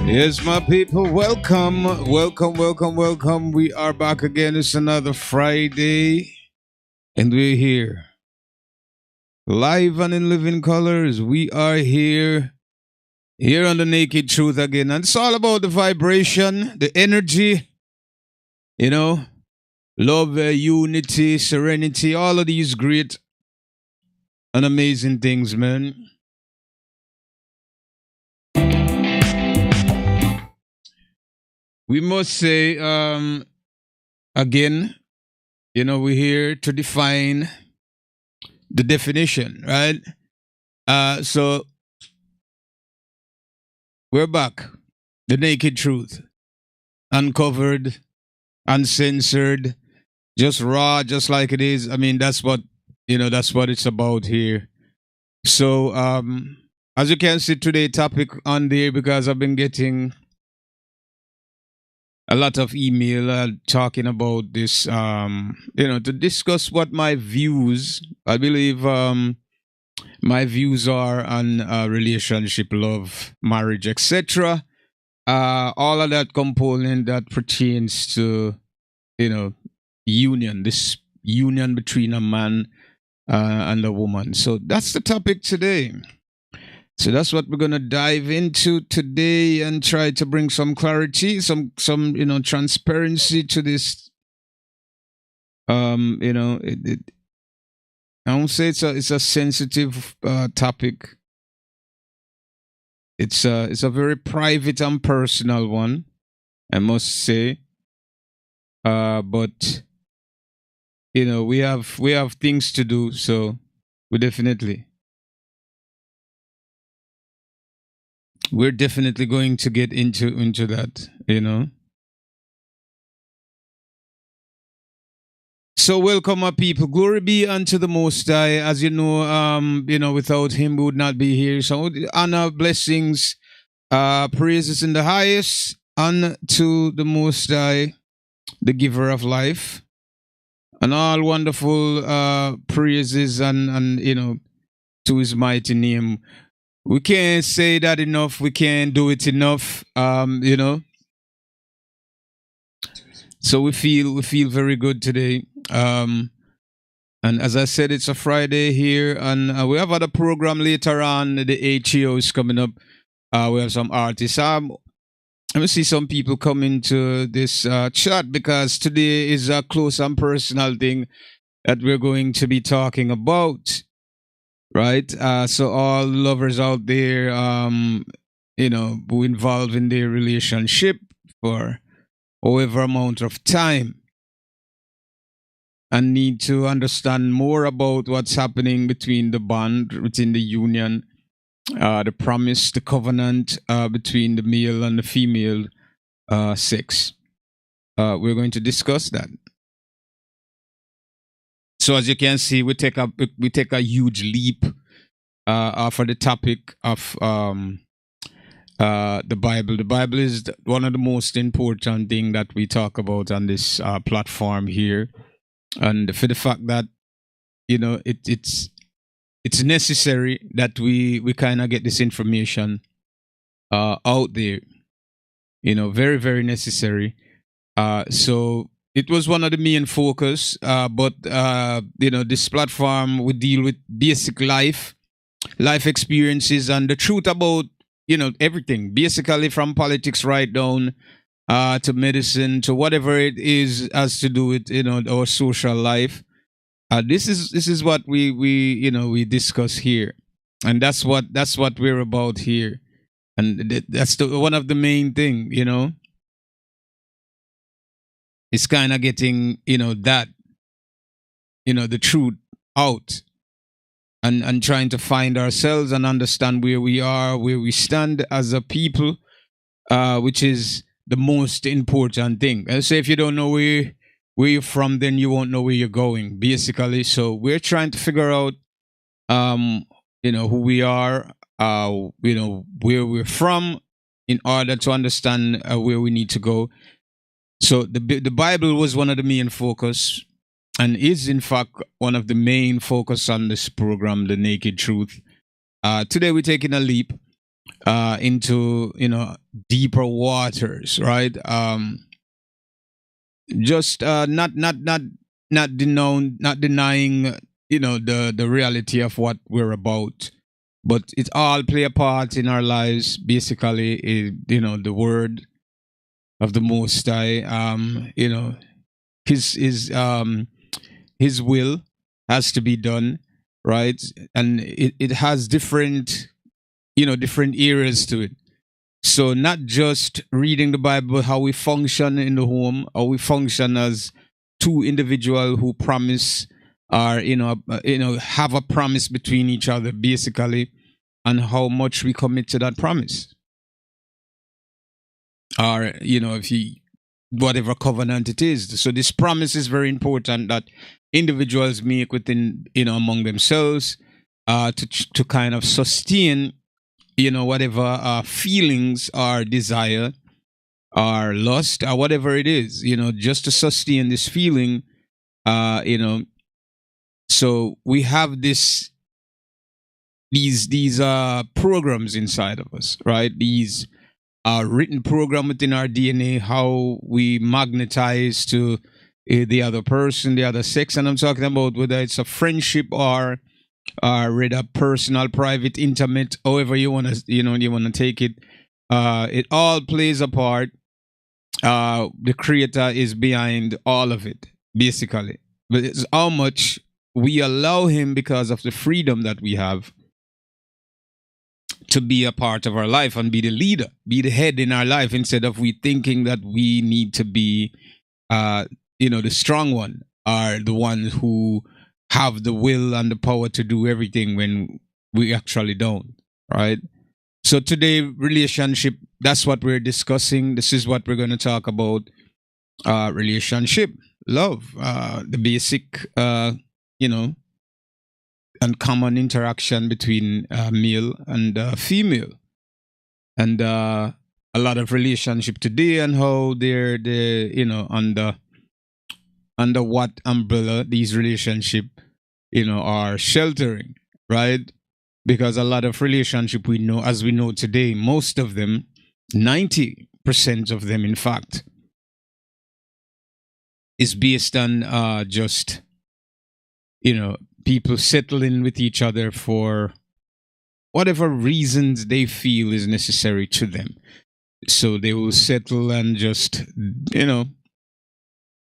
Yes, my people, welcome, welcome, welcome, welcome. We are back again. It's another Friday, and we're here. Live and in living colors. We are here on the Naked Truth again. And it's all about the vibration, the energy, you know, love, unity, serenity, all of these great and amazing things, man. We must say, again, we're here to define the definition, right? So we're back. The naked truth. Uncovered, uncensored, just raw, just like it is. I mean, that's what it's about here. So, as you can see today, topic on there because I've been getting a lot of email talking about this, to discuss what my views, I believe, my views are on relationship, love, marriage, etc. All of that component that pertains to, union, this union between a man and a woman. So that's the topic today. So that's what we're gonna dive into today and try to bring some clarity, some transparency to this. I won't say it's a sensitive topic. It's a very private and personal one, I must say. But we have things to do, so we're definitely going to get into that. So welcome, my people. Glory be unto the Most High. As you know, without Him we would not be here. So honor, blessings, praises in the highest unto the Most High, the Giver of life, and all wonderful praises and to His mighty name. We can't say that enough. We can't do it enough. So we feel very good today. And as I said, it's a Friday here, and we have other program later on. The HEO is coming up. We have some artists. Let me see some people come into this chat because today is a close and personal thing that we're going to be talking about. Right? So all lovers out there, who involved in their relationship for however amount of time and need to understand more about what's happening between the bond, between the union, the promise, the covenant between the male and the female sex. We're going to discuss that. So as you can see, we take a huge leap for the topic of the Bible. The Bible is one of the most important thing that we talk about on this platform here, and for the fact that it's necessary that we kind of get this information out there. Very very necessary. So it was one of the main focus, but this platform would deal with basic life experiences and the truth about everything, basically from politics right down to medicine to whatever it is has to do with our social life. This is what we discuss here, and that's what we're about here, and that's one of the main thing. It's kind of getting that the truth out and trying to find ourselves and understand where we are, where we stand as a people, which is the most important thing. And so if you don't know where you're from, then you won't know where you're going, basically. So we're trying to figure out who we are, where we're from, in order to understand where we need to go. So the Bible was one of the main focus, and is in fact one of the main focus on this program, The Naked Truth. Today we're taking a leap into deeper waters, right? Just not denying the reality of what we're about, but it all play a part in our lives. Basically, the word of the Most High, his will has to be done, right? And it has different eras to it. So not just reading the Bible, how we function in the home, how we function as two individuals who promise, or have a promise between each other, basically, and how much we commit to that promise, or if you whatever covenant it is. So this promise is very important that individuals make within among themselves, to kind of sustain whatever feelings or desire or lust or whatever it is, just to sustain this feeling. So we have these programs inside of us, right? These written program within our DNA, how we magnetize to the other person, the other sex. And I'm talking about whether it's a friendship or rather personal, private, intimate, however you want to take it. It all plays a part. The creator is behind all of it, basically. But it's how much we allow him, because of the freedom that we have, to be a part of our life and be the leader, be the head in our life, instead of we thinking that we need to be the strong one, or the one who have the will and the power to do everything, when we actually don't, right? So today, relationship, that's what we're discussing. This is what we're going to talk about. Relationship, love, the basic and common interaction between male and female, and a lot of relationship today, and how they're under what umbrella these relationship are sheltering, right? Because a lot of relationship, we know, as we know today, most of them, 90% of them, in fact, is based on just people settling with each other for whatever reasons they feel is necessary to them. So they will settle and just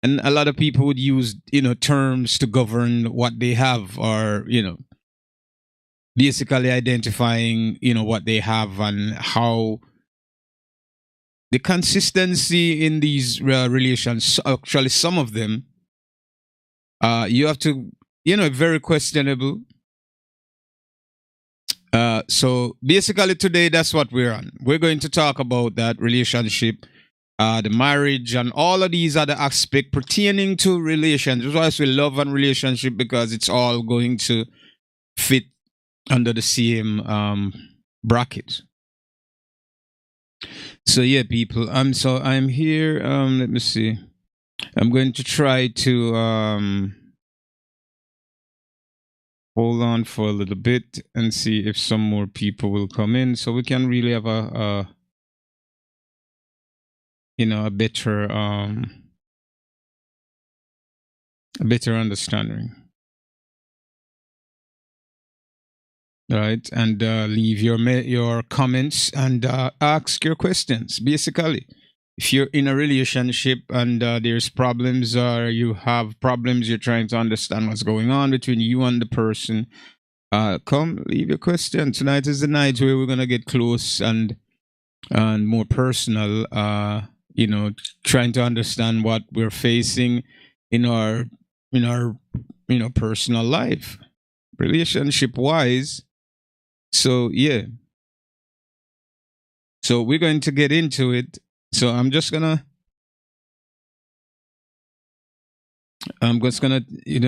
and a lot of people would use terms to govern what they have, or basically identifying what they have, and how the consistency in these relations, actually some of them, you have to very questionable. So basically today, that's what we're on. We're going to talk about that relationship, the marriage, and all of these other aspects pertaining to relations. That's why we love and relationship, because it's all going to fit under the same bracket. So yeah, people. I'm here. Let me see. I'm going to try to hold on for a little bit and see if some more people will come in, so we can really have a better understanding. Right, and leave your comments and ask your questions. Basically, if you're in a relationship and there's problems, or you have problems, you're trying to understand what's going on between you and the person, come leave your question. Tonight is the night where we're gonna get close and more personal. Trying to understand what we're facing in our personal life, relationship wise. So yeah. So we're going to get into it. So I'm just gonna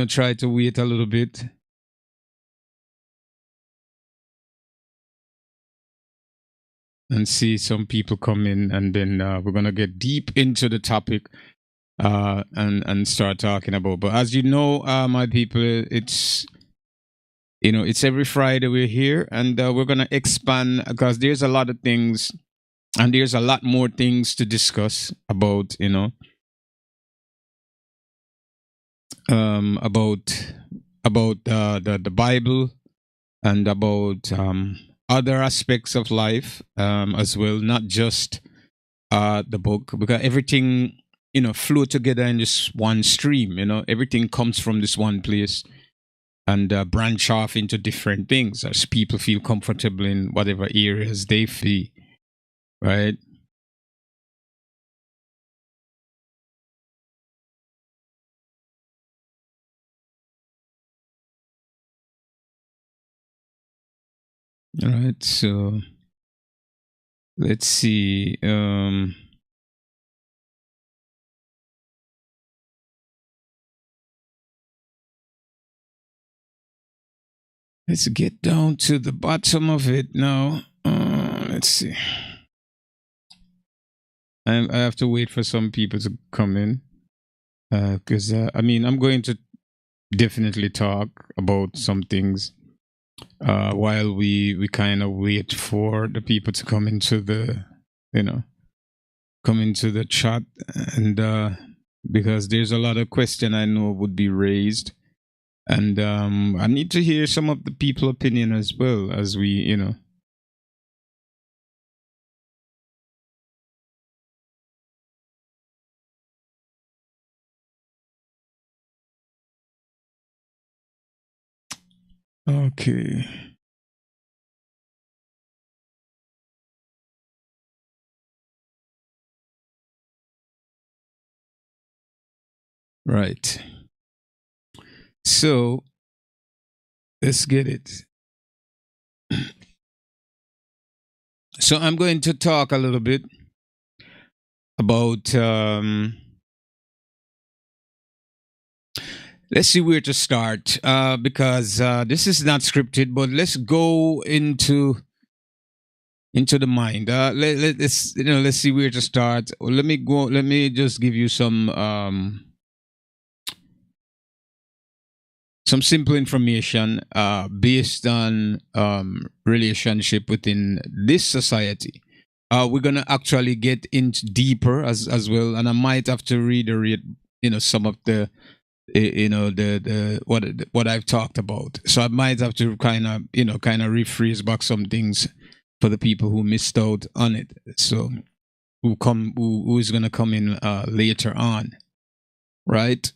try to wait a little bit. And see some people come in, and then we're gonna get deep into the topic and start talking about. But as you know, my people, it's It's every Friday we're here, and we're gonna expand because there's a lot of things, and there's a lot more things to discuss about, about the Bible, and about other aspects of life as well, not just the book, because everything flow together in this one stream. Everything comes from this one place, and branch off into different things as people feel comfortable in whatever areas they feel, right? All right, so let's see. Let's get down to the bottom of it now. Let's see. I have to wait for some people to come in, because I'm going to definitely talk about some things while we kind of wait for the people to come into the chat, and because there's a lot of question I know would be raised, and I need to hear some of the people opinion as well as we. Okay. Right. So let's get it. So I'm going to talk a little bit about let's see where to start, because this is not scripted, but let's go into the mind. Let's see where to start. Let me just give you some simple information based on relationship within this society. We're gonna actually get into deeper as well, and I might have to reiterate, some of the, the what I've talked about. So I might have to kind of rephrase back some things for the people who missed out on it. So who is gonna come in later on, right?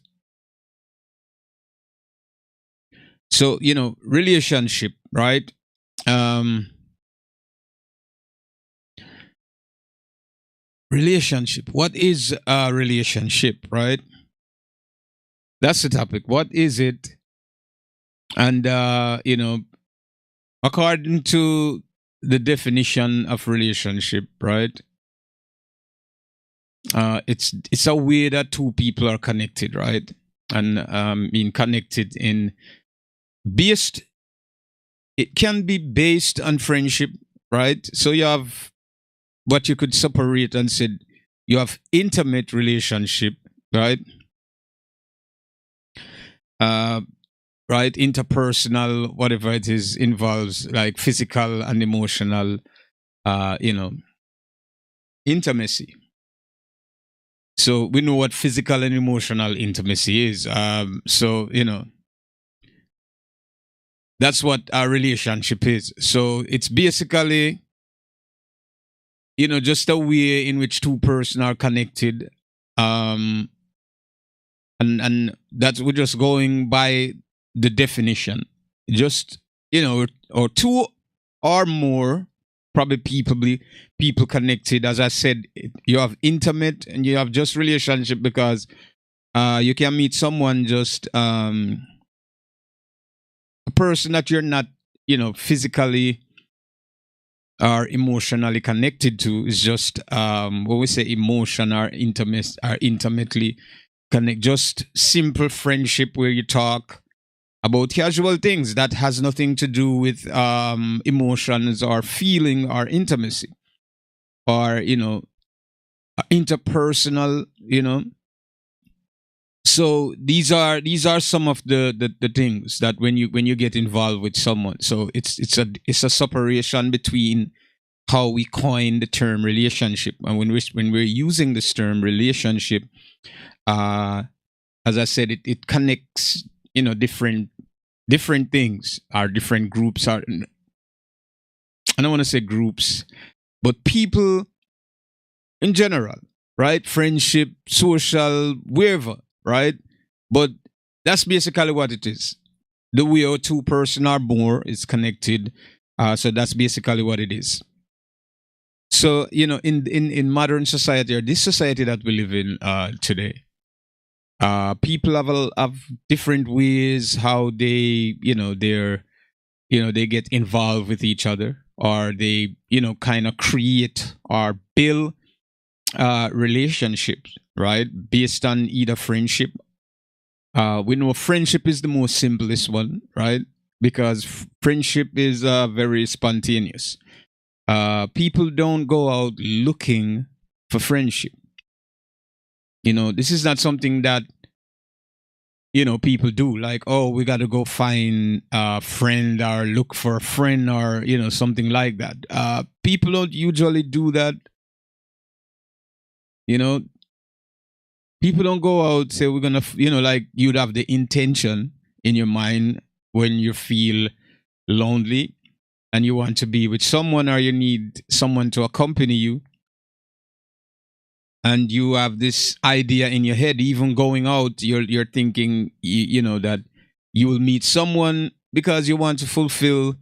So relationship, right? Relationship. What is a relationship, right? That's the topic. What is it? And according to the definition of relationship, right? It's a way that two people are connected, right? And being connected in based. It can be based on friendship, right? So you have what you could separate and said you have intimate relationship, right? Right, interpersonal, whatever it is, involves like physical and emotional, intimacy. So we know what physical and emotional intimacy is. So that's what our relationship is. So it's basically, just a way in which two persons are connected. And that's, we're just going by the definition. Just, or two or more, probably people connected. As I said, you have intimate and you have just relationship, because you can meet someone, just a person that you're not, physically or emotionally connected to, is just what we say emotion or intimately connect. Just simple friendship where you talk about casual things that has nothing to do with emotions or feeling or intimacy, or interpersonal, So these are some of the things that when you get involved with someone, so it's a separation between how we coin the term relationship. And when we're using this term relationship, uh as I said, it connects, different things, or different groups, are I don't want to say groups, but people in general, right? Friendship, social, wherever, right? But that's basically what it is. The way our two person or more is connected. So that's basically what it is. So in modern society, or this society that we live in today, people have different ways how they get involved with each other, or they kind of create or build relationships, right? Based on either friendship. We know friendship is the most simplest one, right? Because friendship is very spontaneous. People don't go out looking for friendship. This is not something that people do. Like, oh, we got to go find a friend or look for a friend, or something like that. People don't usually do that. You know, people don't go out say we're gonna like you'd have the intention in your mind when you feel lonely and you want to be with someone, or you need someone to accompany you, and you have this idea in your head. Even going out, you're thinking that you will meet someone because you want to fulfill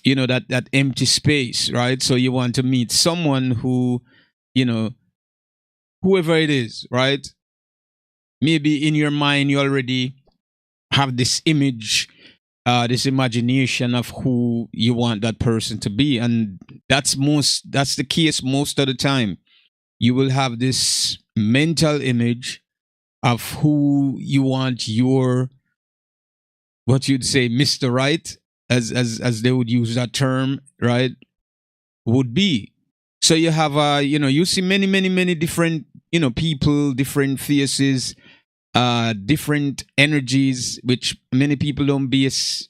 that empty space, right? So you want to meet someone who you know whoever it is, right? Maybe in your mind you already have this image, this imagination of who you want that person to be. And that's the case most of the time. You will have this mental image of who you want your, what you'd say, Mr. Right, as they would use that term, right, would be. So you have you see many different people, different faces, different energies, which many people don't base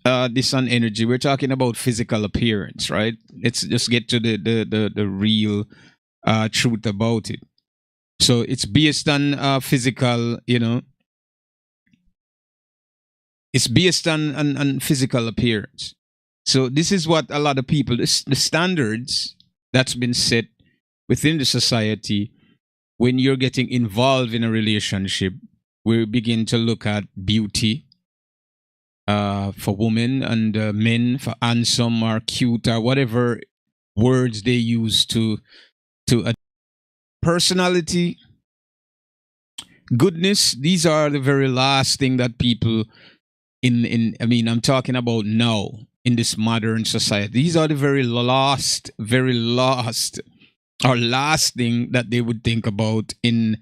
this on energy. We're talking about physical appearance, right? Let's just get to the real truth about it. So it's based on physical, it's based on physical appearance. So this is what a lot of people, the standards that's been set within the society. When you're getting involved in a relationship, we begin to look at beauty for women, and men for handsome or cute or whatever words they use to personality, goodness. These are the very last thing that people I mean, I'm talking about now in this modern society. These are the very last or last thing that they would think about in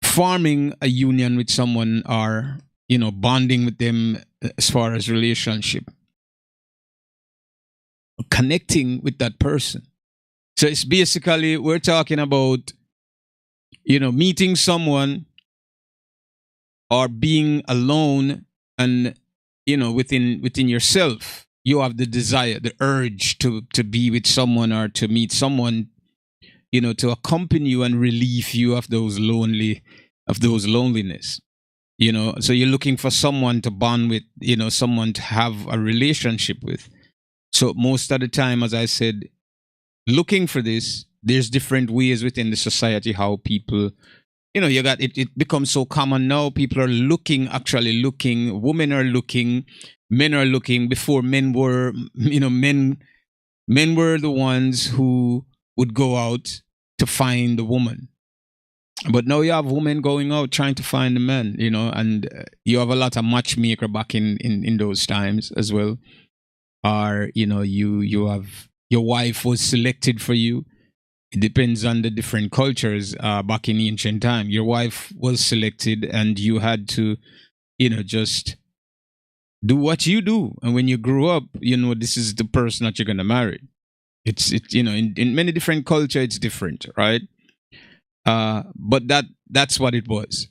forming a union with someone, or bonding with them as far as relationship, connecting with that person. So it's basically, we're talking about meeting someone or being alone, and within yourself you have the desire, the urge to be with someone, or to meet someone to accompany you and relieve you of those loneliness. So you're looking for someone to bond with, someone to have a relationship with. So most of the time, as I said, looking for this, there's different ways within the society how people, you got it becomes so common now. People are actually looking, women are looking, men are looking. Before, men were, men were the ones who would go out to find the woman. But now you have women going out trying to find the men, and you have a lot of matchmaker back in those times as well. Or you have, your wife was selected for you. It depends on the different cultures. Back in ancient time, your wife was selected, and you had to just do what you do. And when you grew up, this is the person that you're going to marry. In many different culture, it's different, right? But that's what it was,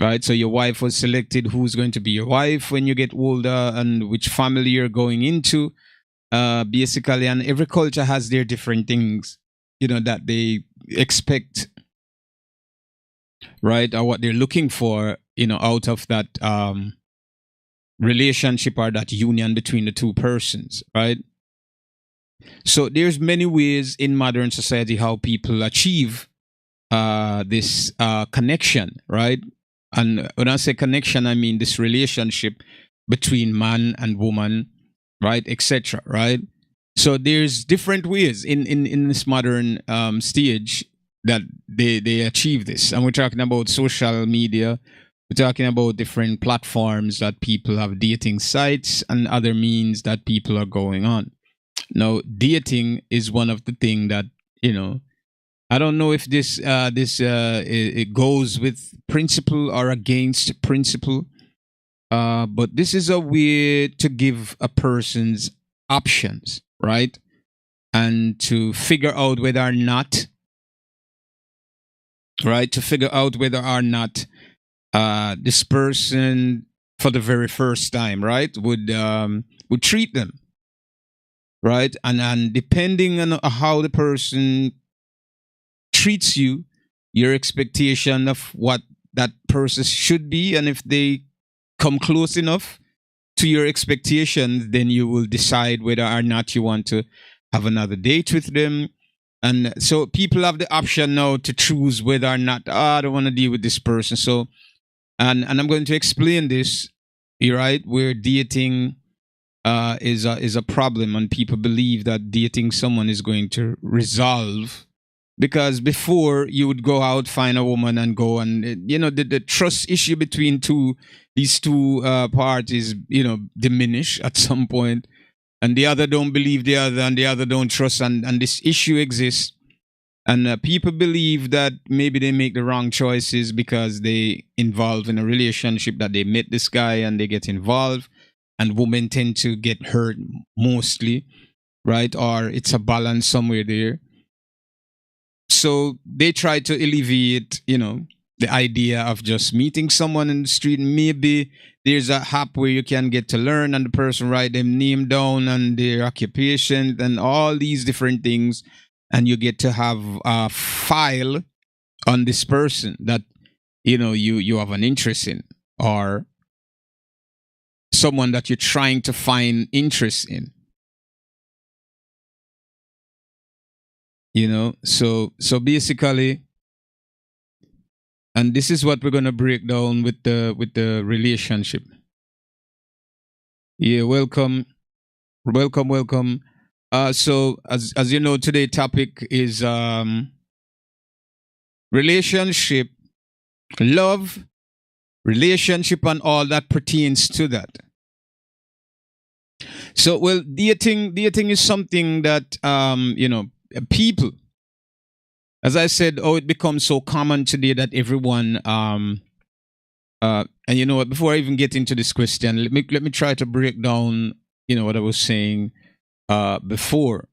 right? So your wife was selected, who's going to be your wife when you get older, and which family you're going into, basically. And every culture has their different things, that they expect, right, or what they're looking for, out of that relationship or that union between the two persons, right? So there's many ways in modern society how people achieve this connection, right? And when I say connection, I mean this relationship between man and woman, right, etc. Right. So there's different ways in this modern stage that they achieve this, and we're talking about social media. We're talking about different platforms that people have, dating sites and other means that people are going on. Now, dating is one of the things that, I don't know if it goes with principle or against principle, but this is a way to give a person's options, right, and to figure out whether or not, right, to figure out whether or not this person for the very first time, right, would treat them, right, and depending on how the person treats you, your expectation of what that person should be, and if they come close enough to your expectations, then you will decide whether or not you want to have another date with them. And so people have the option now to choose whether or not, I don't want to deal with this person. So, and I'm going to explain this, right, where dating is a problem, and people believe that dating someone is going to resolve. Because before, you would go out, find a woman, and go, and the trust issue between these two parties, diminish at some point, and the other don't believe the other, and the other don't trust, and this issue exists, and people believe that maybe they make the wrong choices because they involve in a relationship, that they met this guy and they get involved, and women tend to get hurt mostly, right? Or it's a balance somewhere there. So they try to alleviate, the idea of just meeting someone in the street. Maybe there's a app where you can get to learn, and the person write their name down and their occupation and all these different things, and you get to have a file on this person that you have an interest in, or someone that you're trying to find interest in. So basically, and this is what we're going to break down with the relationship. Yeah, welcome. So as you know, today's topic is relationship, love, relationship, and all that pertains to that. So, well, dating is something that people, as I said, it becomes so common today that everyone and you know what, before I even get into this question, let me try to break down what I was saying before,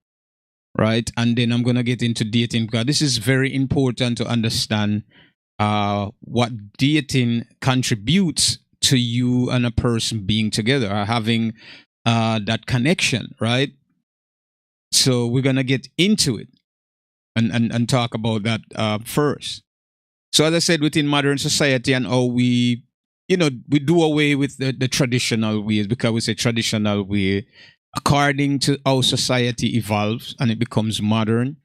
right? And then I'm gonna get into dating, because this is very important to understand what dating contributes to you and a person being together, or having that connection, right? So we're gonna get into it and talk about that first. So as I said, within modern society, and how we do away with the traditional ways, because we say traditional way, according to how society evolves and it becomes modern,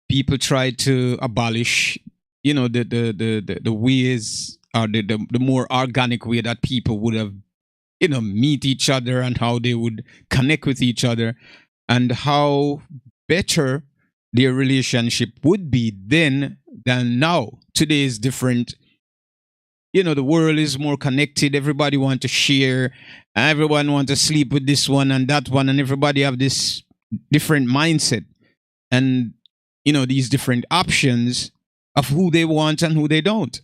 people try to abolish the ways, or the more organic way that people would have meet each other, and how they would connect with each other, and how better their relationship would be then than now. Today is different. The world is more connected. Everybody want to share. Everyone want to sleep with this one and that one, and everybody have this different mindset, and these different options of who they want and who they don't.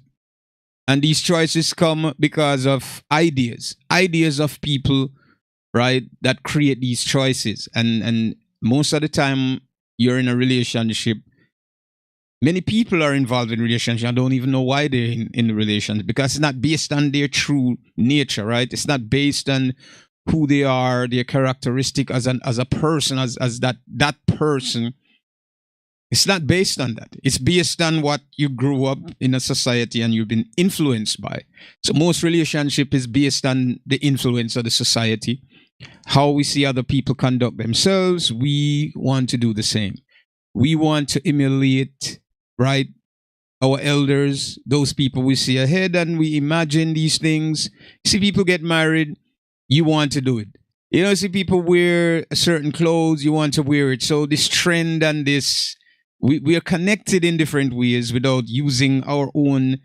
And these choices come because of ideas of people, right, that create these choices. And most of the time, you're in a relationship, Many people are involved in relationships and don't even know why they're in the relations, because it's not based on their true nature, right? It's not based on who they are, their characteristic as a person, as that person. It's not based on that. It's based on what you grew up in a society and you've been influenced by. So most relationship is based on the influence of the society, how we see other people conduct themselves. We want to do the same. We want to emulate, right, our elders, those people we see ahead, and we imagine these things. See people get married, you want to do it. You know, see people wear certain clothes, you want to wear it. So this trend and this, we are connected in different ways without using our own,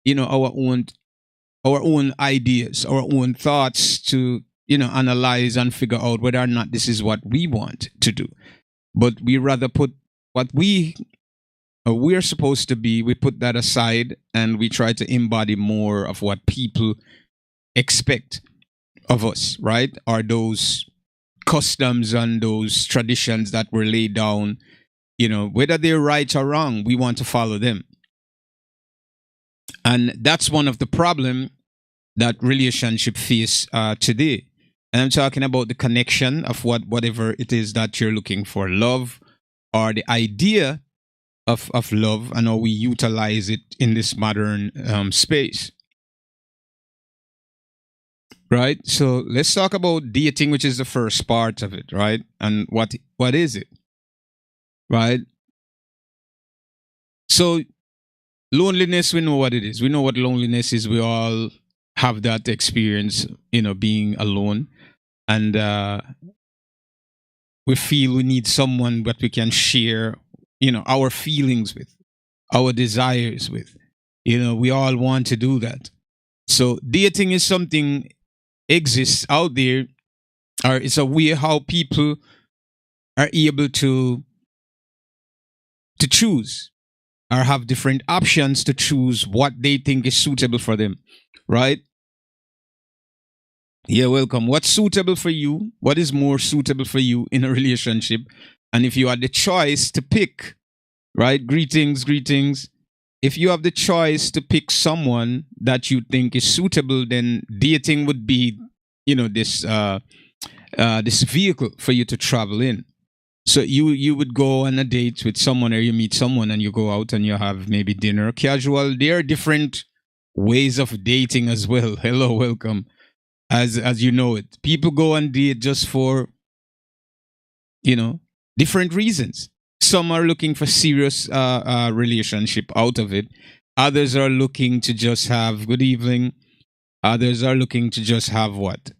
our own ideas, our own thoughts to, analyze and figure out whether or not this is what we want to do. But we rather put what we're supposed to be, we put that aside and we try to embody more of what people expect of us, right? Are those customs and those traditions that were laid down, whether they're right or wrong, we want to follow them. And that's one of the problem that relationship face today. And I'm talking about the connection of whatever it is that you're looking for, love, or the idea of love, and how we utilize it in this modern space. Right? So let's talk about dating, which is the first part of it, right? And what is it? Right? So loneliness, we know what it is. We know what loneliness is. We all have that experience, being alone. And we feel we need someone that we can share, our feelings with, our desires with. We all want to do that. So dating is something exists out there, or it's a way how people are able to choose, or have different options to choose what they think is suitable for them, right? Yeah, welcome. What's suitable for you? What is more suitable for you in a relationship? And if you had the choice to pick, right? Greetings. If you have the choice to pick someone that you think is suitable, then dating would be, this vehicle for you to travel in. So you would go on a date with someone, or you meet someone and you go out and you have maybe dinner, casual. There are different ways of dating as well. Hello, welcome. As you know it, people go on date just for, different reasons. Some are looking for serious relationship out of it. Others are looking to just have good evening. Others are looking to just have what?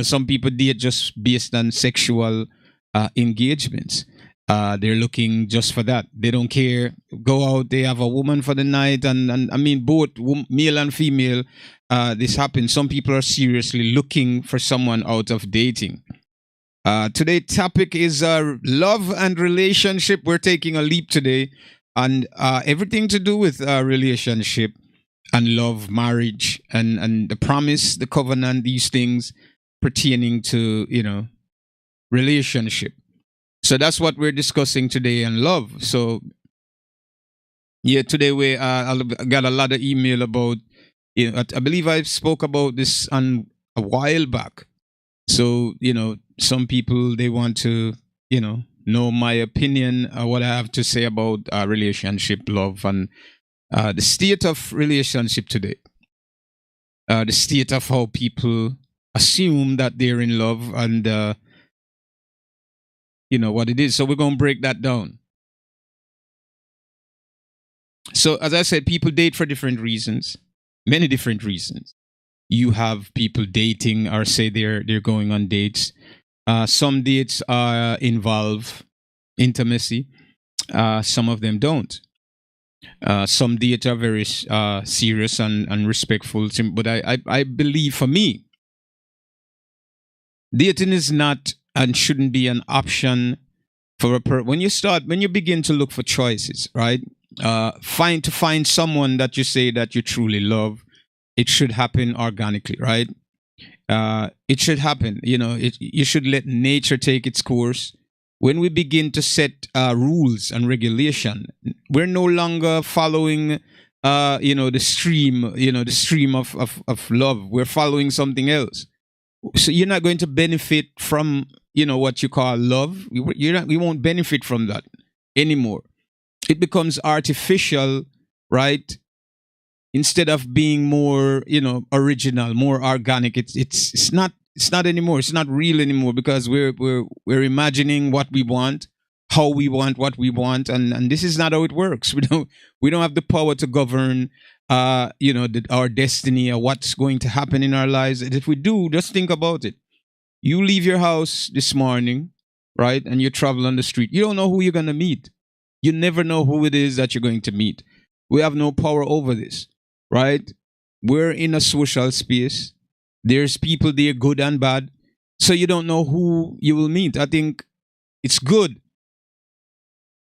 Some people date just based on sexual engagements. They're looking just for that. They don't care. Go out, they have a woman for the night. And I mean, both male and female, this happens. Some people are seriously looking for someone out of dating. Today's topic is love and relationship. We're taking a leap today, and everything to do with relationship and love, marriage, and the promise, the covenant, these things pertaining to, relationship. So that's what we're discussing today, and love. So yeah, today I got a lot of email about, I believe I spoke about this on a while back. So, some people, they want to, know my opinion, what I have to say about relationship, love, and the state of relationship today. The state of how people assume that they're in love, and, what it is. So we're going to break that down. So as I said, people date for different reasons, many different reasons. You have people dating, or say they're going on dates. Some dates involve intimacy. Some of them don't. Some dates are very serious and respectful. But I believe, for me, dating is not and shouldn't be an option for when you begin to look for choices, right? Find someone that you say that you truly love. It should happen organically, right? It should happen. You should let nature take its course. when we begin to set rules and regulation, we're no longer following the stream, the stream of love. We're following something else. So you're not going to benefit from what you call love. We won't benefit from that anymore. It becomes artificial, right? Instead of being more original, more organic. It's not anymore. It's not real anymore, because we're imagining what we want, how we want what we want, and this is not how it works. We don't have the power to govern our destiny or what's going to happen in our lives. And if we do, just think about it. You leave your house this morning, right, and you travel on the street. You don't know who you're going to meet. You never know who it is that you're going to meet. We have no power over this, right? We're in a social space. There's people there, good and bad. So you don't know who you will meet. I think it's good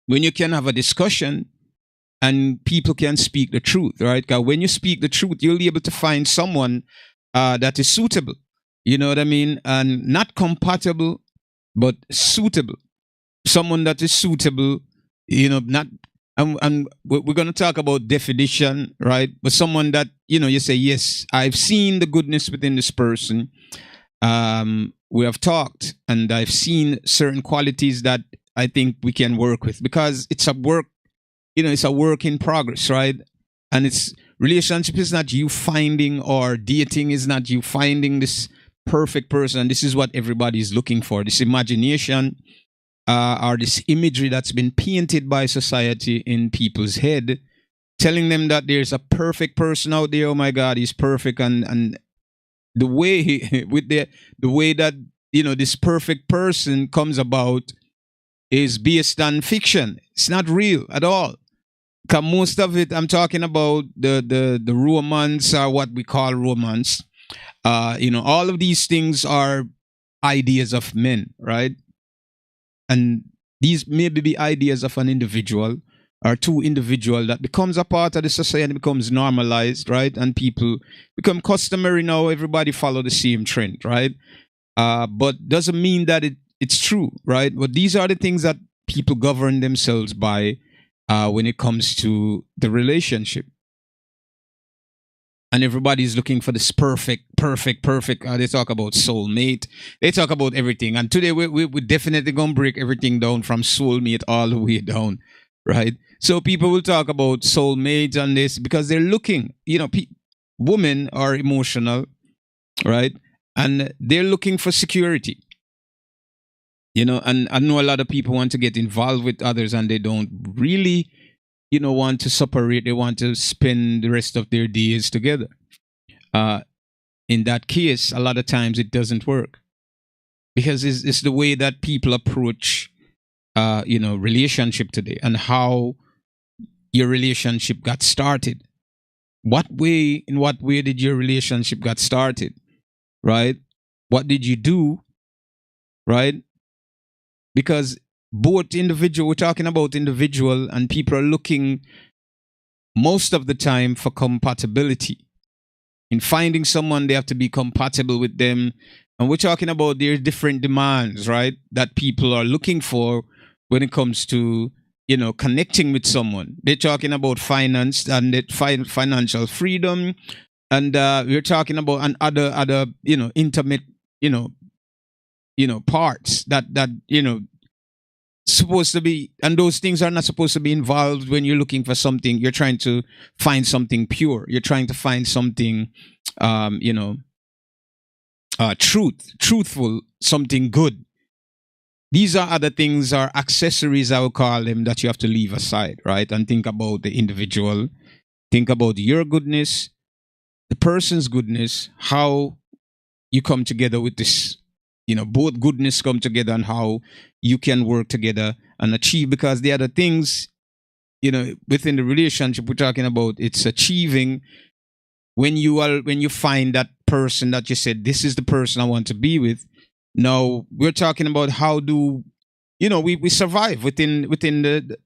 when you can have a discussion and people can speak the truth, right? Because when you speak the truth, you'll be able to find someone that is suitable. You know what I mean? And not compatible, but suitable. Someone that is suitable, not. And we're going to talk about definition, right? But someone that, you say, yes, I've seen the goodness within this person. We have talked, and I've seen certain qualities that I think we can work with, because it's a work, it's a work in progress, right? And it's relationship is not you finding, or dating is not you finding this perfect person. This is what everybody is looking for. This imagination, or this imagery that's been painted by society in people's head, telling them that there's a perfect person out there. Oh my God, he's perfect, and the way with the way that this perfect person comes about is based on fiction. It's not real at all. Because most of it, I'm talking about the romance, or what we call romance. All of these things are ideas of men, right? And these maybe be ideas of an individual or two individual that becomes a part of the society and becomes normalized, right? And people become customary now. Everybody follow the same trend, right? But doesn't mean that it's true, right? But these are the things that people govern themselves by when it comes to the relationship. And everybody's looking for this perfect. They talk about soulmate. They talk about everything. And today we definitely going to break everything down from soulmate all the way down, right? So people will talk about soulmates and this because they're looking, women are emotional, right? And they're looking for security. And I know a lot of people want to get involved with others and they don't really want to separate. They want to spend the rest of their days together. In that case, a lot of times it doesn't work because it's the way that people approach, relationship today and how your relationship got started. In what way did your relationship got started, right? What did you do, right? Because both individual, we're talking about individual, and people are looking most of the time for compatibility. In finding someone, they have to be compatible with them. And we're talking about there's different demands, right? That people are looking for when it comes to, connecting with someone. They're talking about finance and financial freedom. And we're talking about other, intimate, parts that supposed to be, and those things are not supposed to be involved when you're looking for something. You're trying to find something pure. You're trying to find something, truthful, something good. These are other things, or accessories, I would call them, that you have to leave aside, right? And think about the individual. Think about your goodness, the person's goodness, how you come together with this. Both goodness come together, and how you can work together and achieve, because the other things, within the relationship we're talking about, it's achieving when you find that person that you said, this is the person I want to be with. Now we're talking about how do, we survive within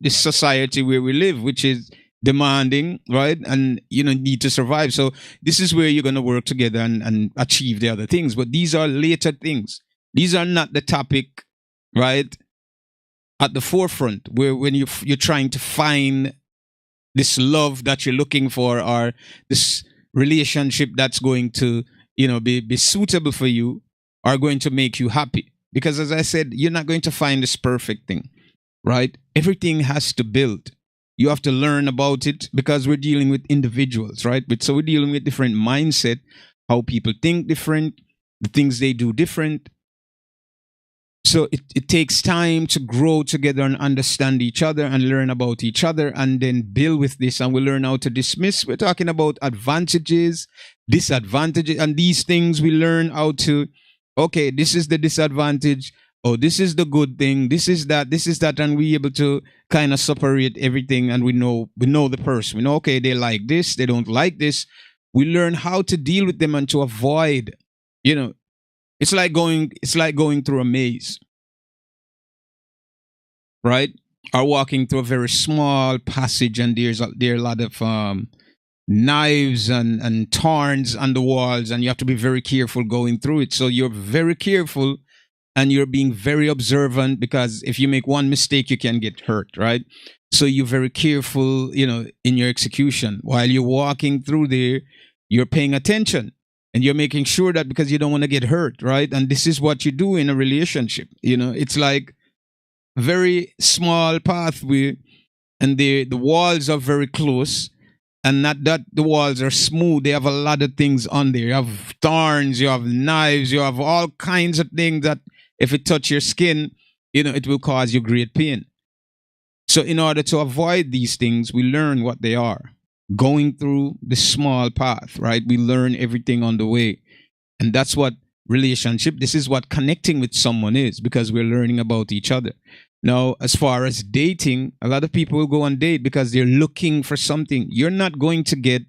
this society where we live, which is demanding, right? And need to survive. So this is where you're going to work together and achieve the other things. But these are later things. These are not the topic, right? at the forefront, where when you're trying to find this love that you're looking for, or this relationship that's going to, be suitable for you, are going to make you happy. Because as I said, you're not going to find this perfect thing, right? Everything has to build. You have to learn about it, because we're dealing with individuals, right? But so we're dealing with different mindset, how people think different, the things they do different. So it takes time to grow together and understand each other and learn about each other, and then build with this, and we learn how to dismiss. We're talking about advantages, disadvantages, and these things we learn how to, okay, this is the disadvantage, oh, this is the good thing, this is that, and we able to kind of separate everything, and we know the person. We know, okay, they like this, they don't like this. We learn how to deal with them and to avoid, it's like going through a maze, right? Or walking through a very small passage, and there are a lot of knives and thorns on the walls, and you have to be very careful going through it. So you're very careful, and you're being very observant, because if you make one mistake, you can get hurt, right? So you're very careful, in your execution. While you're walking through there, you're paying attention. And you're making sure that, because you don't want to get hurt, right? And this is what you do in a relationship. It's like a very small pathway, and the walls are very close, and not that the walls are smooth. They have a lot of things on there. You have thorns, you have knives, you have all kinds of things that if it touch your skin, it will cause you great pain. So in order to avoid these things, we learn what they are. Going through the small path, right? We learn everything on the way. And that's what relationship, this is what connecting with someone is, because we're learning about each other. Now, as far as dating, a lot of people will go on date because they're looking for something. You're not going to get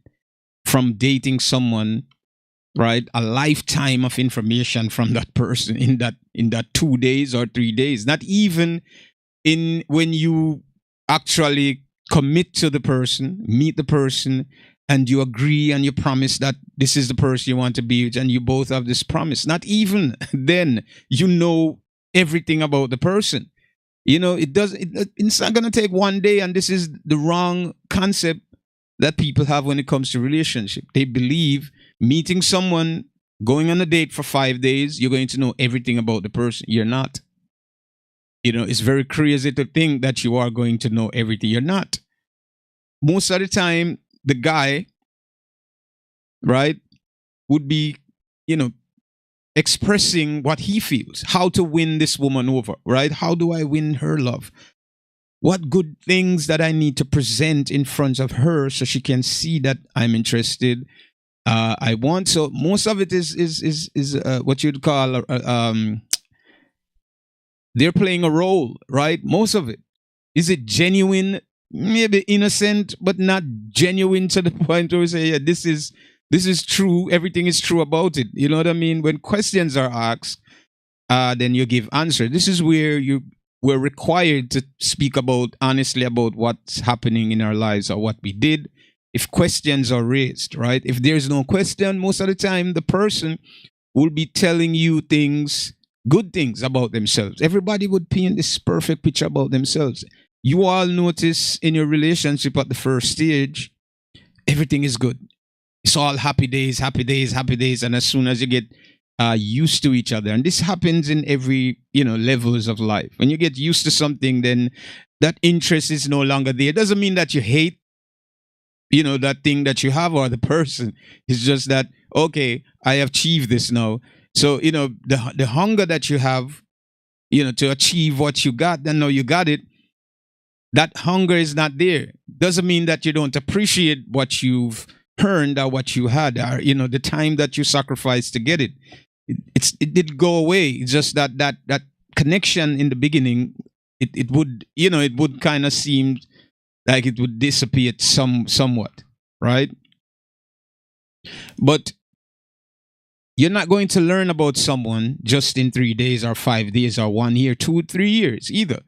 from dating someone, right, a lifetime of information from that person in that 2 days or 3 days. Not even in when you actually commit to the person, meet the person, and you agree and you promise that this is the person you want to be with, and you both have this promise. Not even then you know everything about the person. It's not going to take 1 day, and this is the wrong concept that people have when it comes to relationship. They believe meeting someone, going on a date for 5 days, you're going to know everything about the person. You're not. It's very crazy to think that you are going to know everything. You're not. Most of the time, the guy, right, would be, expressing what he feels, how to win this woman over, right? How do I win her love? What good things that I need to present in front of her so she can see that I'm interested. I want. So most of it is what you'd call they're playing a role, right? Most of it. Is it genuine? Maybe innocent, but not genuine to the point where we say, yeah, this is true. Everything is true about it. You know what I mean? When questions are asked, then you give answer. This is where we're required to speak honestly about what's happening in our lives or what we did. If questions are raised, right? If there's no question, most of the time the person will be telling you good things about themselves. Everybody would paint this perfect picture about themselves. You all notice in your relationship at the first stage, everything is good. It's all happy days, happy days, happy days. And as soon as you get used to each other, and this happens in every, levels of life. When you get used to something, then that interest is no longer there. It doesn't mean that you hate, that thing that you have or the person. It's just that, okay, I have achieved this now. So, the hunger that you have, to achieve what you got, then now you got it. That hunger is not there. Doesn't mean that you don't appreciate what you've earned or what you had, or the time that you sacrificed to get it. It did go away. It's just that connection in the beginning, it would kind of seem like it would disappear somewhat, right? But you're not going to learn about someone just in 3 days or 5 days or 1 year, 2, 3 years either.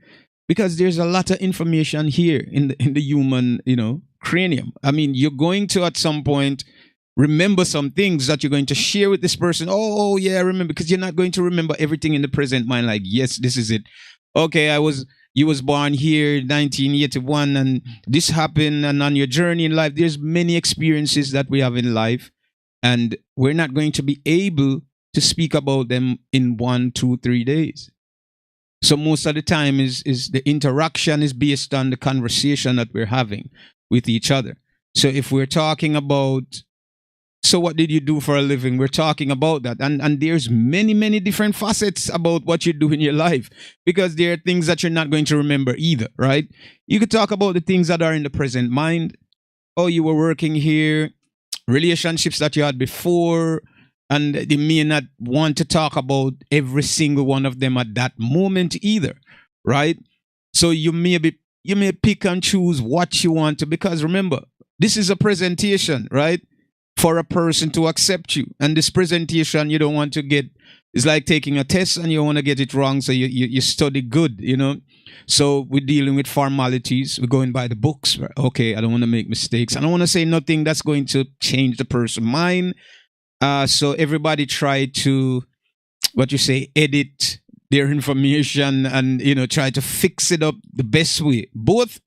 Because there's a lot of information here in the human, cranium. I mean, you're going to at some point remember some things that you're going to share with this person. Oh yeah, I remember, because you're not going to remember everything in the present mind. Like, yes, this is it. Okay, I was, you was born here 1981 and this happened, and on your journey in life there's many experiences that we have in life, and we're not going to be able to speak about them in 1, 2, 3 days. So most of the time is the interaction is based on the conversation that we're having with each other. So if we're talking about, so what did you do for a living? We're talking about that. And there's many different facets about what you do in your life, because there are things that you're not going to remember either, right? You could talk about the things that are in the present mind. Oh, you were working here, relationships that you had before, and they may not want to talk about every single one of them at that moment either, right? So you may pick and choose what you want to, because remember, this is a presentation, right? For a person to accept you. And this presentation, you don't want to get, it's like taking a test and you want to get it wrong. So you study good, you know. So we're dealing with formalities. We're going by the books. Right? Okay, I don't want to make mistakes. I don't want to say nothing that's going to change the person's mind. So everybody try to, what you say, edit their information and, you know, try to fix it up the best way. Both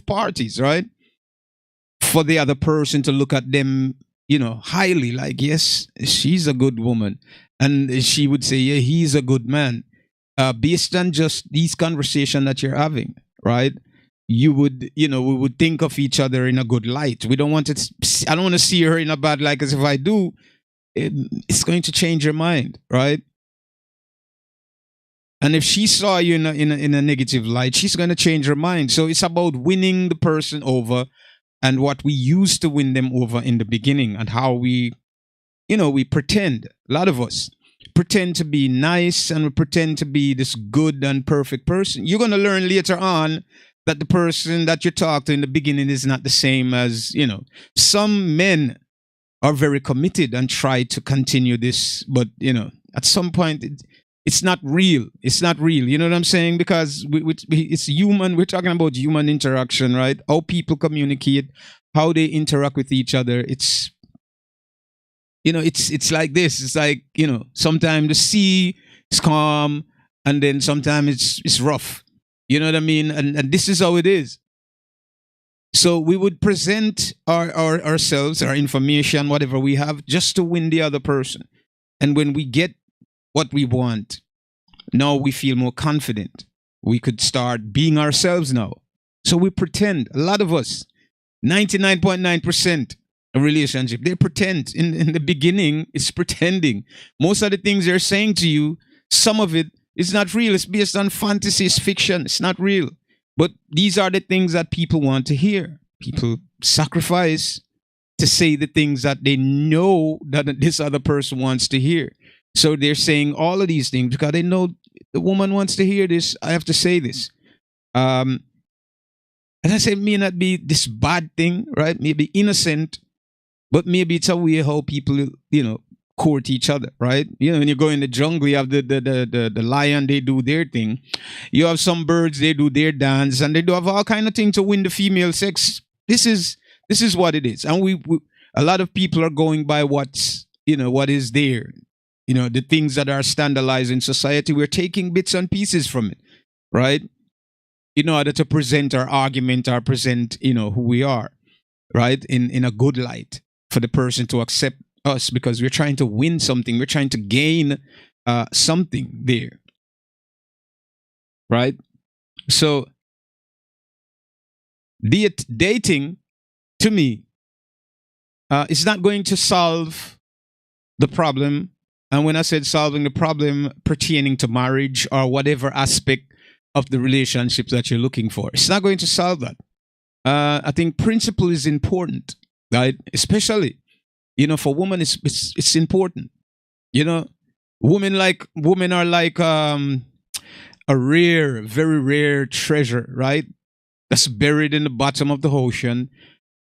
parties, right? For the other person to look at them, you know, highly, like, yes, she's a good woman. And she would say, yeah, he's a good man. Based on just these conversations that you're having, right? You would, you know, we would think of each other in a good light. We don't want to, I don't want to see her in a bad light, because if I do, it's going to change your mind, right? And if she saw you in a negative light, she's going to change her mind. So it's about winning the person over, and what we used to win them over in the beginning, and how we, you know, we pretend. A lot of us pretend to be nice, and we pretend to be this good and perfect person. You're going to learn later on that the person that you talked to in the beginning is not the same as, you know, some men are very committed and try to continue this, but, you know, at some point it's not real. It's not real. You know what I'm saying? Because it's human. We're talking about human interaction, right? How people communicate, how they interact with each other. It's, you know, it's like this. It's like, you know, sometimes the sea is calm, and then sometimes it's rough. You know what I mean? And this is how it is. So we would present ourselves, our information, whatever we have, just to win the other person. And when we get what we want, now we feel more confident. We could start being ourselves now. So we pretend. A lot of us, 99.9% of relationship, they pretend. In the beginning, it's pretending. Most of the things they're saying to you, some of it is not real. It's based on fantasy, it's fiction. It's not real. But these are the things that people want to hear. People sacrifice to say the things that they know that this other person wants to hear. So they're saying all of these things because they know the woman wants to hear this. I have to say this. And I say it may not be this bad thing, right? Maybe innocent, but maybe it's a way how people, you know, court each other, right? You know, when you go in the jungle, you have the lion, they do their thing. You have some birds, they do their dance, and they do have all kind of things to win the female sex. This is what it is. And we a lot of people are going by what's, you know, what is there. You know, the things that are standardized in society, we're taking bits and pieces from it, right? In order to present our argument or present, you know, who we are, right? In a good light for the person to accept us, because we're trying to win something. We're trying to gain something there, right? So dating, to me, is not going to solve the problem. And when I said solving the problem pertaining to marriage or whatever aspect of the relationships that you're looking for, it's not going to solve that. I think principle is important, right? Especially, you know, for women, it's important. You know, women are like a rare, very rare treasure, right? That's buried in the bottom of the ocean,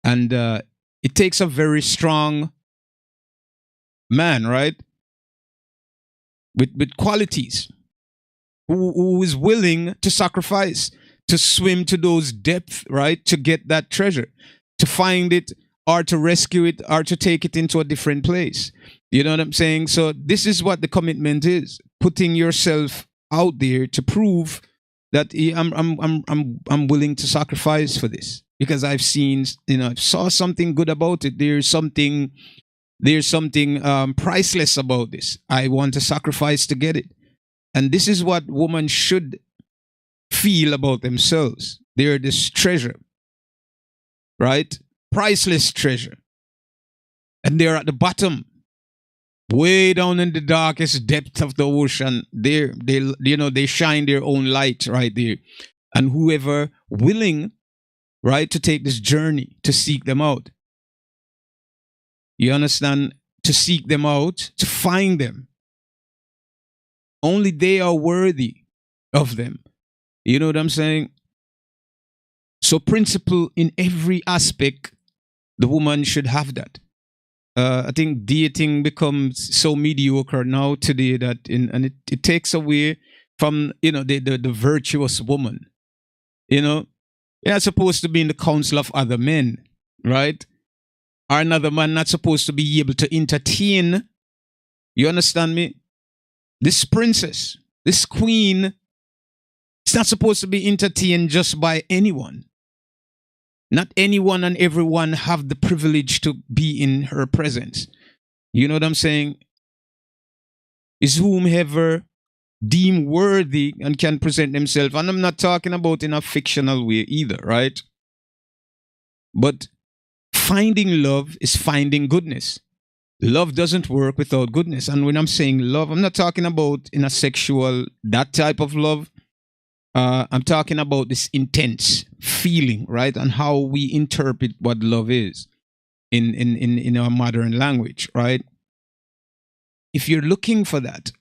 and it takes a very strong man, right? With qualities, who is willing to sacrifice, to swim to those depths, right? To get that treasure, to find it, or to rescue it, or to take it into a different place. You know what I'm saying? So this is what the commitment is. Putting yourself out there to prove that I'm willing to sacrifice for this because I've seen, saw something good about it. There's something priceless about this. I want to sacrifice to get it. And this is what women should feel about themselves. They're this treasure, right? Priceless treasure. And they're at the bottom, way down in the darkest depth of the ocean. They shine their own light right there. And whoever willing, right, to take this journey to seek them out. You understand? To seek them out, to find them. Only they are worthy of them. You know what I'm saying? So, principle in every aspect, the woman should have that. I think dating becomes so mediocre now today that it takes away from the virtuous woman. You're not supposed to be in the council of other men, right? Or another man not supposed to be able to entertain. You understand me? This princess, this queen, it's not supposed to be entertained just by anyone. Not anyone and everyone have the privilege to be in her presence. You know what I'm saying? Is whomever deemed worthy and can present themselves. And I'm not talking about in a fictional way either, right? But finding love is finding goodness. Love doesn't work without goodness. And when I'm saying love, I'm not talking about in a sexual, that type of love. I'm talking about this intense feeling, right? And how we interpret what love is in our modern language, right? If you're looking for that,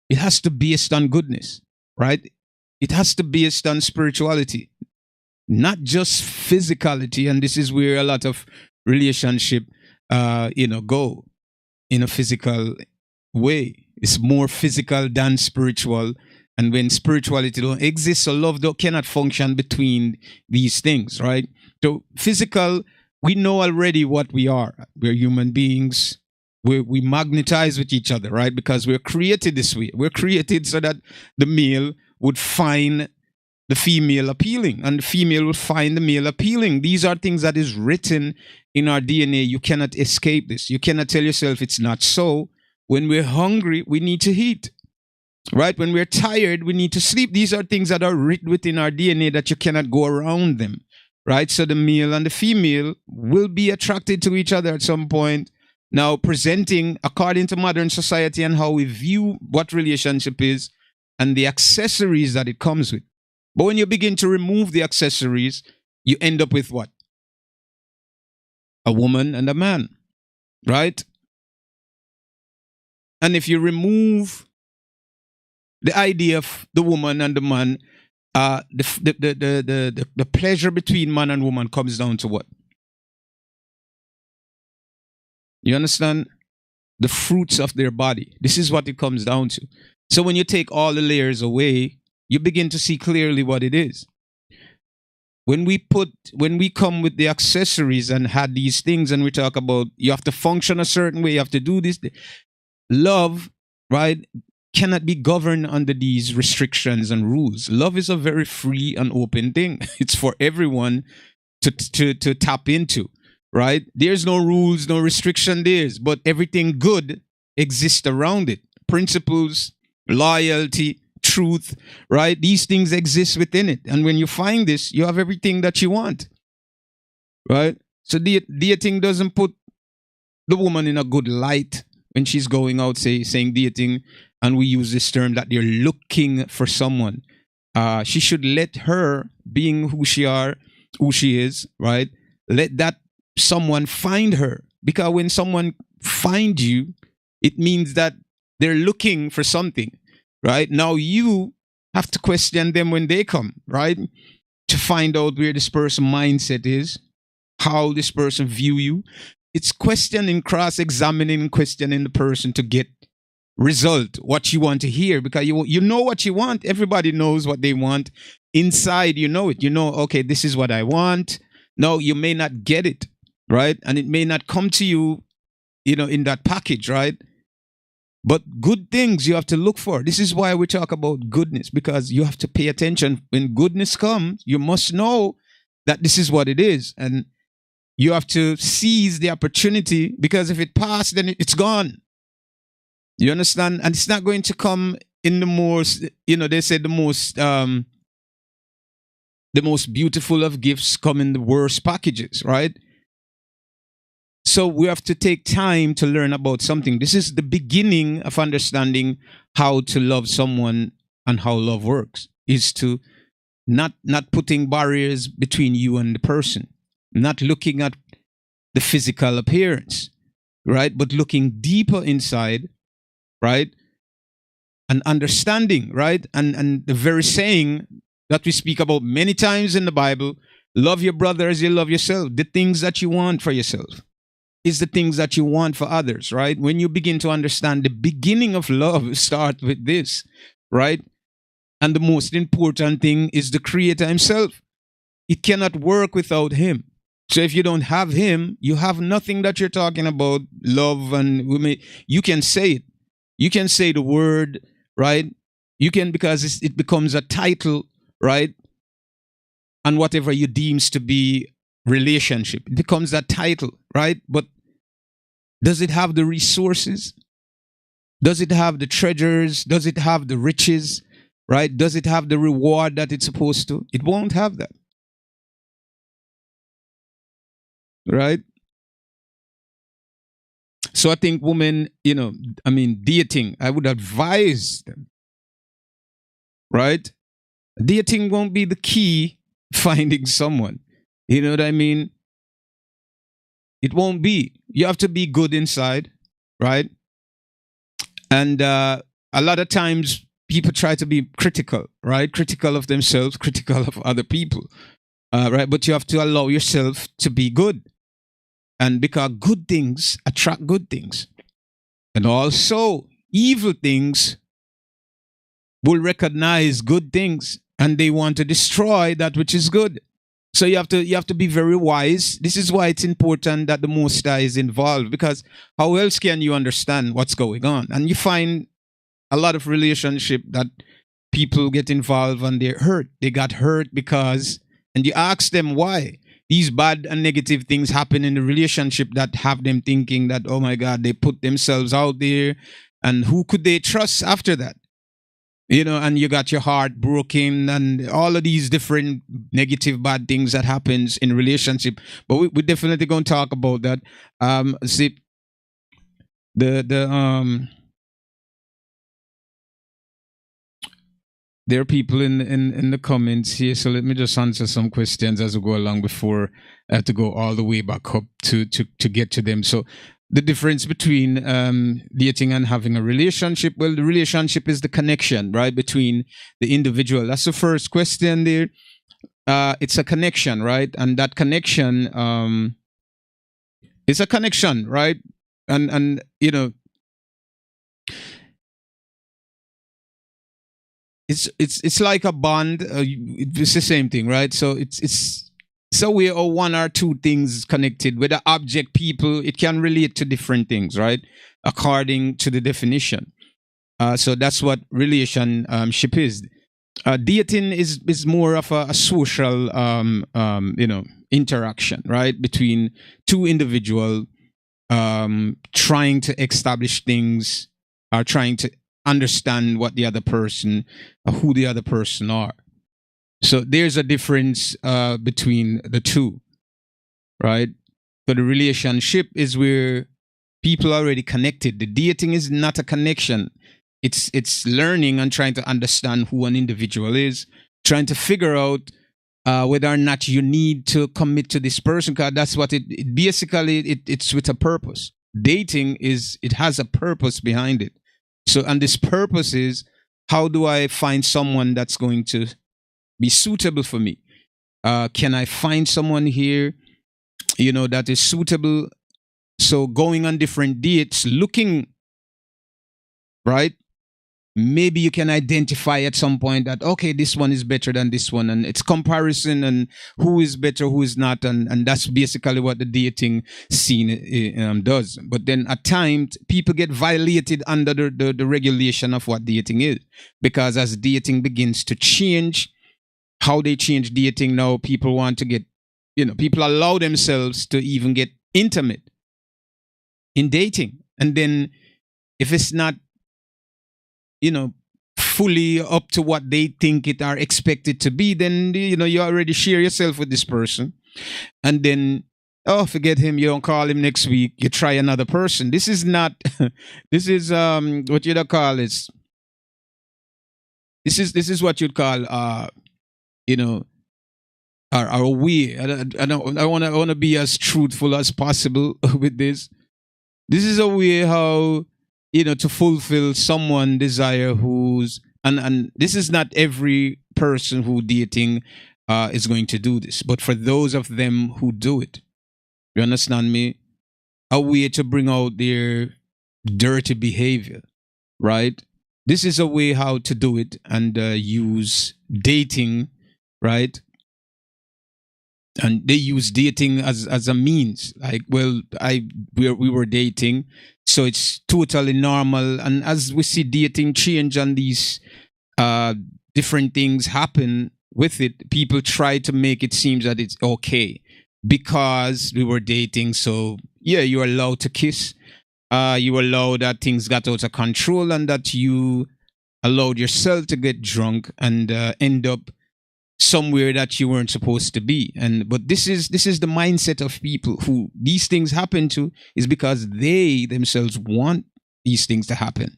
it has to be based on goodness, right? It has to be based on spirituality, not just physicality. And this is where a lot of relationship, go in a physical way. It's more physical than spiritual. And when spirituality don't exist, so love cannot function between these things, right? So physical, we know already what we are. We're human beings. We magnetize with each other, right? Because we're created this way. We're created so that the male would find the female appealing and the female would find the male appealing. These are things that is written in our DNA. You cannot escape this. You cannot tell yourself it's not so. When we're hungry, we need to eat. Right? When we're tired, we need to sleep. These are things that are written within our DNA that you cannot go around them. Right? So the male and the female will be attracted to each other at some point. Now, presenting according to modern society and how we view what relationship is and the accessories that it comes with. But when you begin to remove the accessories, you end up with what? A woman and a man. Right? And if you remove the idea of the woman and the man, the pleasure between man and woman comes down to what? You understand? The fruits of their body. This is what it comes down to. So when you take all the layers away, you begin to see clearly what it is. When we come with the accessories and had these things and we talk about you have to function a certain way, you have to do this. Love, right, cannot be governed under these restrictions and rules. Love is a very free and open thing. It's for everyone to tap into, right? There's no rules, no restriction there, but everything good exists around it. Principles, loyalty, truth, right? These things exist within it. And when you find this, you have everything that you want, right? So dating doesn't put the woman in a good light when she's going out, saying dating, and we use this term that they're looking for someone. She should let her, being who she is, right? Let that someone find her. Because when someone finds you, it means that they're looking for something, right? Now you have to question them when they come, right? To find out where this person's mindset is, how this person view you. It's questioning, cross-examining, questioning the person to get result, what you want to hear, because you know what you want. Everybody knows what they want. Inside, you know it. You know, okay, this is what I want. No, you may not get it, right? And it may not come to you, in that package, right? But good things you have to look for. This is why we talk about goodness, because you have to pay attention. When goodness comes, you must know that this is what it is. And you have to seize the opportunity, because if it passed, then it's gone. You understand? And it's not going to come in the most, they say the most beautiful of gifts come in the worst packages, right? So we have to take time to learn about something. This is the beginning of understanding how to love someone and how love works, is to not putting barriers between you and the person, not looking at the physical appearance, right? But looking deeper inside, right? And understanding, right? And the very saying that we speak about many times in the Bible, love your brother as you love yourself. The things that you want for yourself is the things that you want for others, right? When you begin to understand the beginning of love starts with this, right? And the most important thing is the Creator himself. It cannot work without him. So if you don't have him, you have nothing that you're talking about, love, and you can say it. You can say the word, right? You can, because it becomes a title, right? And whatever you deems to be relationship, it becomes that title, right? But does it have the resources? Does it have the treasures? Does it have the riches, right? Does it have the reward that it's supposed to? It won't have that, right? So I think women, dating, I would advise them, right? Dating won't be the key finding someone. You know what I mean? It won't be. You have to be good inside, right? And a lot of times people try to be critical, right? Critical of themselves, critical of other people, right? But you have to allow yourself to be good. And because good things attract good things. And also, evil things will recognize good things, and they want to destroy that which is good. So you have to be very wise. This is why it's important that the Most High is involved, because how else can you understand what's going on? And you find a lot of relationship that people get involved and they're hurt. They got hurt because, and you ask them why. These bad and negative things happen in the relationship that have them thinking that, oh my God, they put themselves out there, and who could they trust after that? And you got your heart broken and all of these different negative, bad things that happens in relationship. But we're definitely going to talk about that. See, there are people in the comments here, so let me just answer some questions as we go along before I have to go all the way back up to get to them. So the difference between dating and having a relationship, well, the relationship is the connection, right, between the individual. That's the first question there. It's a connection, right? And that connection is a connection, right? And it's like a bond. It's the same thing, right? So it's so we are one or two things connected. With the object, people, it can relate to different things, right? According to the definition. So that's what relationship is. Dating is more of a social, interaction, right, between two individuals trying to establish things, or trying to understand what the other person, who the other person are. So there's a difference between the two, right? So the relationship is where people are already connected. The dating is not a connection. It's learning and trying to understand who an individual is, trying to figure out whether or not you need to commit to this person, because that's what it basically it's with a purpose. Dating it has a purpose behind it. So, and this purpose is, how do I find someone that's going to be suitable for me? Can I find someone here, that is suitable? So going on different dates, looking, right? maybe you can identify at some point that, okay, this one is better than this one, and it's comparison and who is better, who is not, and that's basically what the dating scene does. But then at times people get violated under the regulation of what dating is, because as dating begins to change, how they change dating now, people want to get, people allow themselves to even get intimate in dating, and then if it's not, fully up to what they think it are expected to be, then you already share yourself with this person, and then, oh, forget him, you don't call him next week, you try another person. This is not this is what you'd call is this is what you'd call our way. I want to be as truthful as possible with this. This is a way how, to fulfill someone desire who's, and this is not every person who dating is going to do this, but for those of them who do it, you understand me, a way to bring out their dirty behavior, right? This is a way how to do it, and use dating, right? And they use dating as a means, like, well, we were dating, so it's totally normal. And as we see dating change and these different things happen with it, people try to make it seem that it's okay because we were dating. So yeah, you're allowed to kiss, you allowed that things got out of control, and that you allowed yourself to get drunk and end up somewhere that you weren't supposed to be. And but this is the mindset of people who these things happen to, is because they themselves want these things to happen.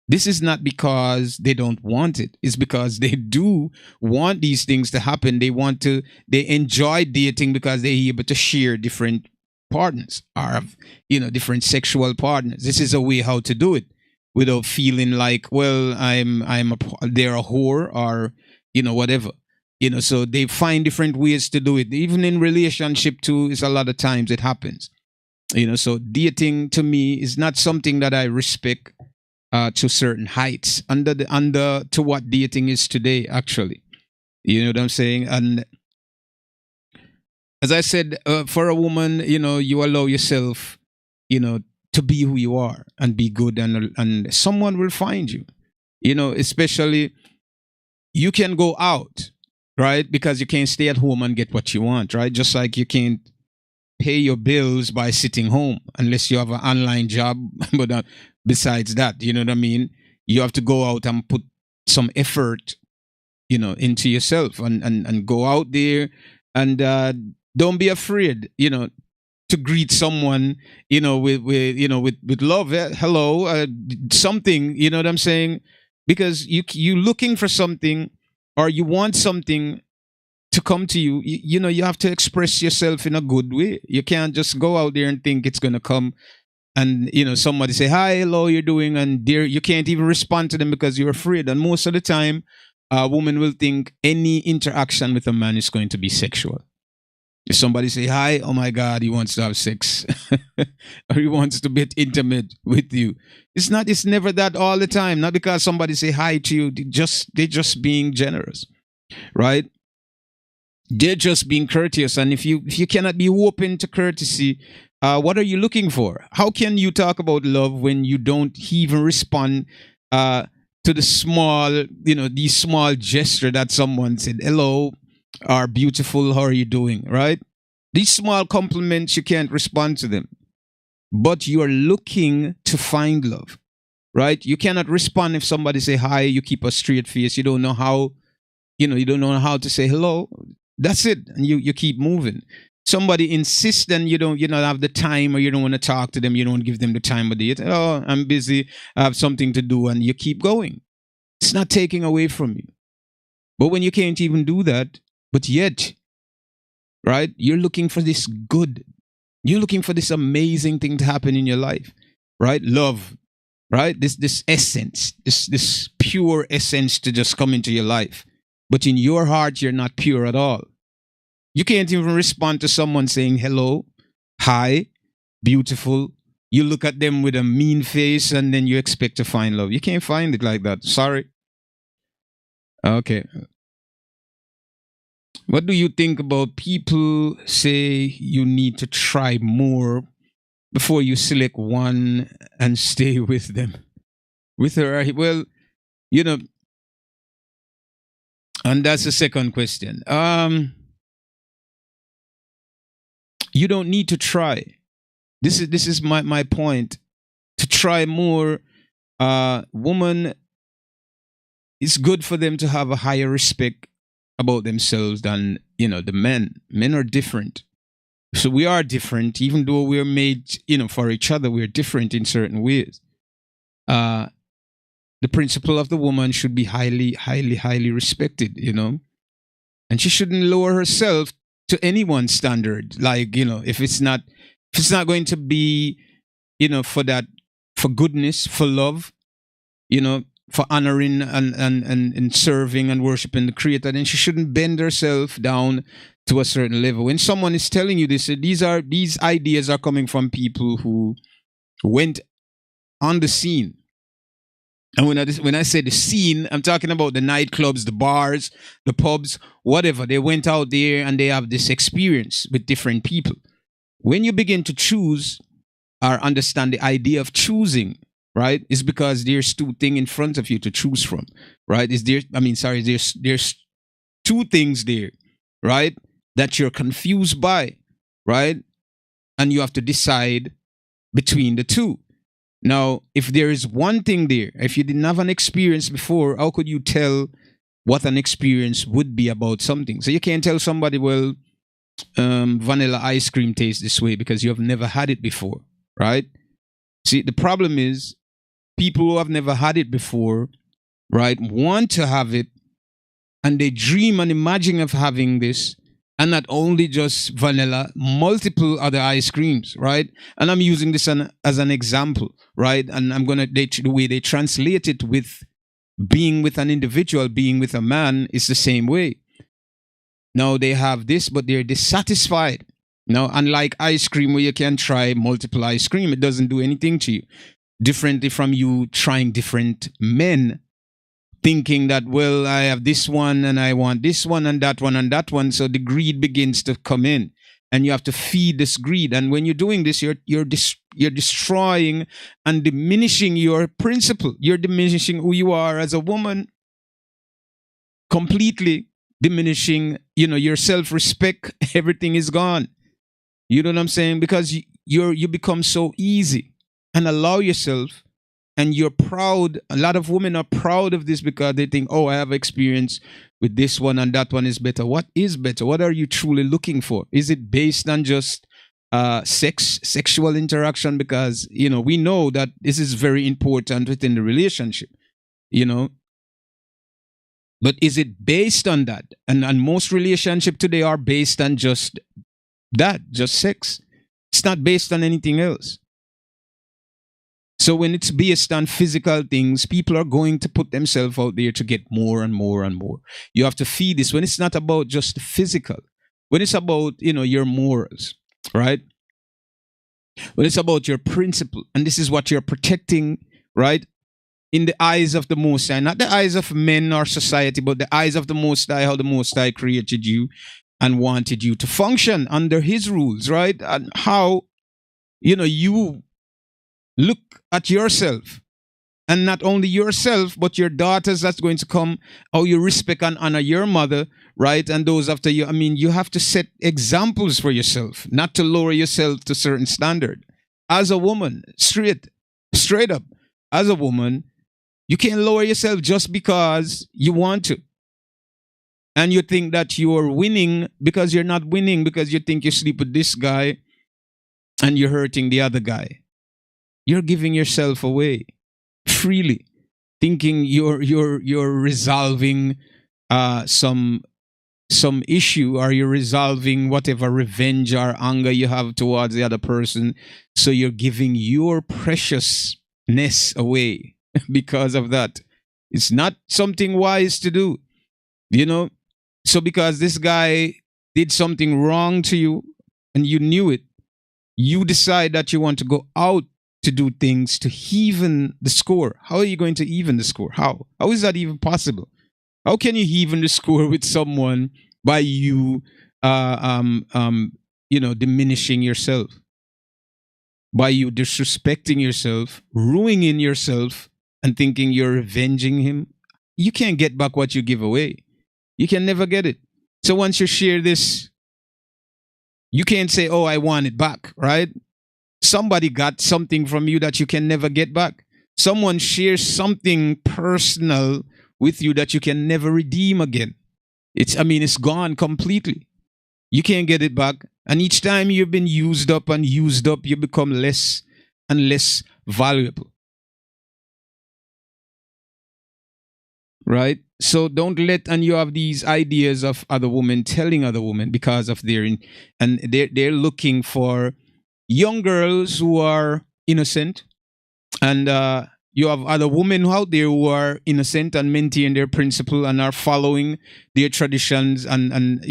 This is not because they don't want it, it's because they do want these things to happen. They enjoy dating because they're able to share different partners, or different sexual partners. This is a way how to do it without feeling like, well, they're a whore, or whatever. So they find different ways to do it. Even in relationship too, is a lot of times it happens. So dating to me is not something that I respect to certain heights under to what dating is today, actually. You know what I'm saying? And as I said, for a woman, you allow yourself, to be who you are and be good, and someone will find you. Especially you can go out, right? Because you can't stay at home and get what you want, right? Just like you can't pay your bills by sitting home unless you have an online job. But besides that, you know what I mean? You have to go out and put some effort, into yourself, and go out there, and don't be afraid, to greet someone, with love. Hello, something, you know what I'm saying? Because you looking for something, or you want something to come to you, you have to express yourself in a good way. You can't just go out there and think it's going to come, and somebody say, hi, hello, you're doing, and there you can't even respond to them because you're afraid. And most of the time, a woman will think any interaction with a man is going to be sexual. If somebody say hi, oh my God, he wants to have sex, or he wants to get intimate with you. It's never that all the time. Not because somebody say hi to you, they're just being generous, right? They're just being courteous. And if you cannot be open to courtesy, what are you looking for? How can you talk about love when you don't even respond to the small, these small gesture that someone said, hello, are beautiful, how are you doing, right? These small compliments, you can't respond to them, but you are looking to find love, right? You cannot respond if somebody say hi, you keep a straight face, you don't know how, you don't know how to say hello. That's it, and you keep moving. Somebody insists, and you don't have the time, or you don't want to talk to them, you don't give them the time of day. Oh, I'm busy, I have something to do, and you keep going. It's not taking away from you. But when you can't even do that, but yet, right, you're looking for this good, you're looking for this amazing thing to happen in your life, right? Love, right? This essence, this pure essence to just come into your life. But in your heart, you're not pure at all. You can't even respond to someone saying hello, hi, beautiful, you look at them with a mean face and then you expect to find love. You can't find it like that. Sorry. Okay. What do you think about people say you need to try more before you select one and stay with them? With her, well, you know, and that's the second question. You don't need to try. This is my point. To try more, woman, it's good for them to have a higher respect about themselves than the men. Men are different. So we are different, even though we're made, for each other, we're different in certain ways. The principle of the woman should be highly, highly, highly respected, and she shouldn't lower herself to anyone's standard. Like, if it's not going to be, for goodness, for love, for honoring and serving and worshiping the Creator, then she shouldn't bend herself down to a certain level. When someone is telling you this, these ideas are coming from people who went on the scene. And when I say the scene, I'm talking about the nightclubs, the bars, the pubs, whatever. They went out there and they have this experience with different people. When you begin to choose or understand the idea of choosing, right, it's because there's two things in front of you to choose from, right? There's two things there, right, that you're confused by, right? And you have to decide between the two. Now, if there is one thing there, if you didn't have an experience before, how could you tell what an experience would be about something? So you can't tell somebody, well, vanilla ice cream tastes this way because you have never had it before, right? See, the problem is people who have never had it before, right, want to have it, and they dream and imagine of having this, and not only just vanilla, multiple other ice creams, right? And I'm using this as an example, right? And the way they translate it with being with an individual, being with a man, is the same way. Now they have this, but they're dissatisfied. Now, unlike ice cream where you can try multiple ice cream, it doesn't do anything to you. Differently from you trying different men, thinking that, well, I have this one and I want this one and that one and that one. So the greed begins to come in and you have to feed this greed. And when you're doing this, you're destroying and diminishing your principle. You're diminishing who you are as a woman, completely diminishing, your self-respect. Everything is gone. You know what I'm saying? Because you become so easy and allow yourself. And you're proud. A lot of women are proud of this because they think, oh, I have experience with this one and that one is better. What is better? What are you truly looking for? Is it based on just sexual interaction? Because, we know that this is very important within the relationship, But is it based on that? And most relationships today are based on just that, just sex. It's not based on anything else. So when it's based on physical things, people are going to put themselves out there to get more and more and more. You have to feed this when it's not about just physical. When it's about, your morals, right? When it's about your principle. And this is what you're protecting, right? In the eyes of the Most High. Not the eyes of men or society, but the eyes of the Most High, how the Most High created you and wanted you to function under His rules, right? And how, you look at yourself, and not only yourself, but your daughters that's going to come, how you respect and honor your mother, right? And those after you. You have to set examples for yourself, not to lower yourself to certain standard. As a woman, straight up, as a woman, you can't lower yourself just because you want to. And you think that you're winning because you're not winning, because you think you sleep with this guy and you're hurting the other guy. You're giving yourself away freely, thinking you're resolving some issue, or you're resolving whatever revenge or anger you have towards the other person. So you're giving your preciousness away because of that. It's not something wise to do, So because this guy did something wrong to you and you knew it, you decide that you want to go out to do things to even the score. How are you going to even the score? How is that even possible? How can you even the score with someone by you, diminishing yourself, by you disrespecting yourself, ruining yourself, and thinking you're avenging him? You can't get back what you give away. You can never get it. So once you share this, you can't say, "Oh, I want it back," right? Somebody got something from you that you can never get back. Someone shares something personal with you that you can never redeem again. It's gone completely. You can't get it back. And each time you've been used up and used up, you become less and less valuable. Right? So don't let, and you have these ideas of other women telling other women because of and they're looking for young girls who are innocent, and you have other women out there who are innocent and maintain their principle and are following their traditions, and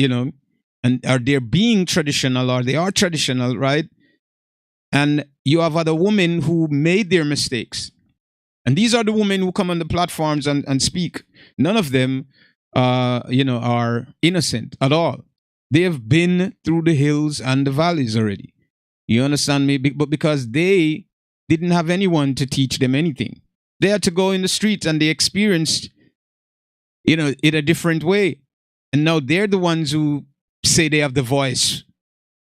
are they being traditional, or they are traditional, right? And you have other women who made their mistakes, and these are the women who come on the platforms and speak. None of them are innocent at all. They have been through the hills and the valleys already. You understand me? But because they didn't have anyone to teach them anything, they had to go in the streets, and they experienced, it a different way. And now they're the ones who say they have the voice,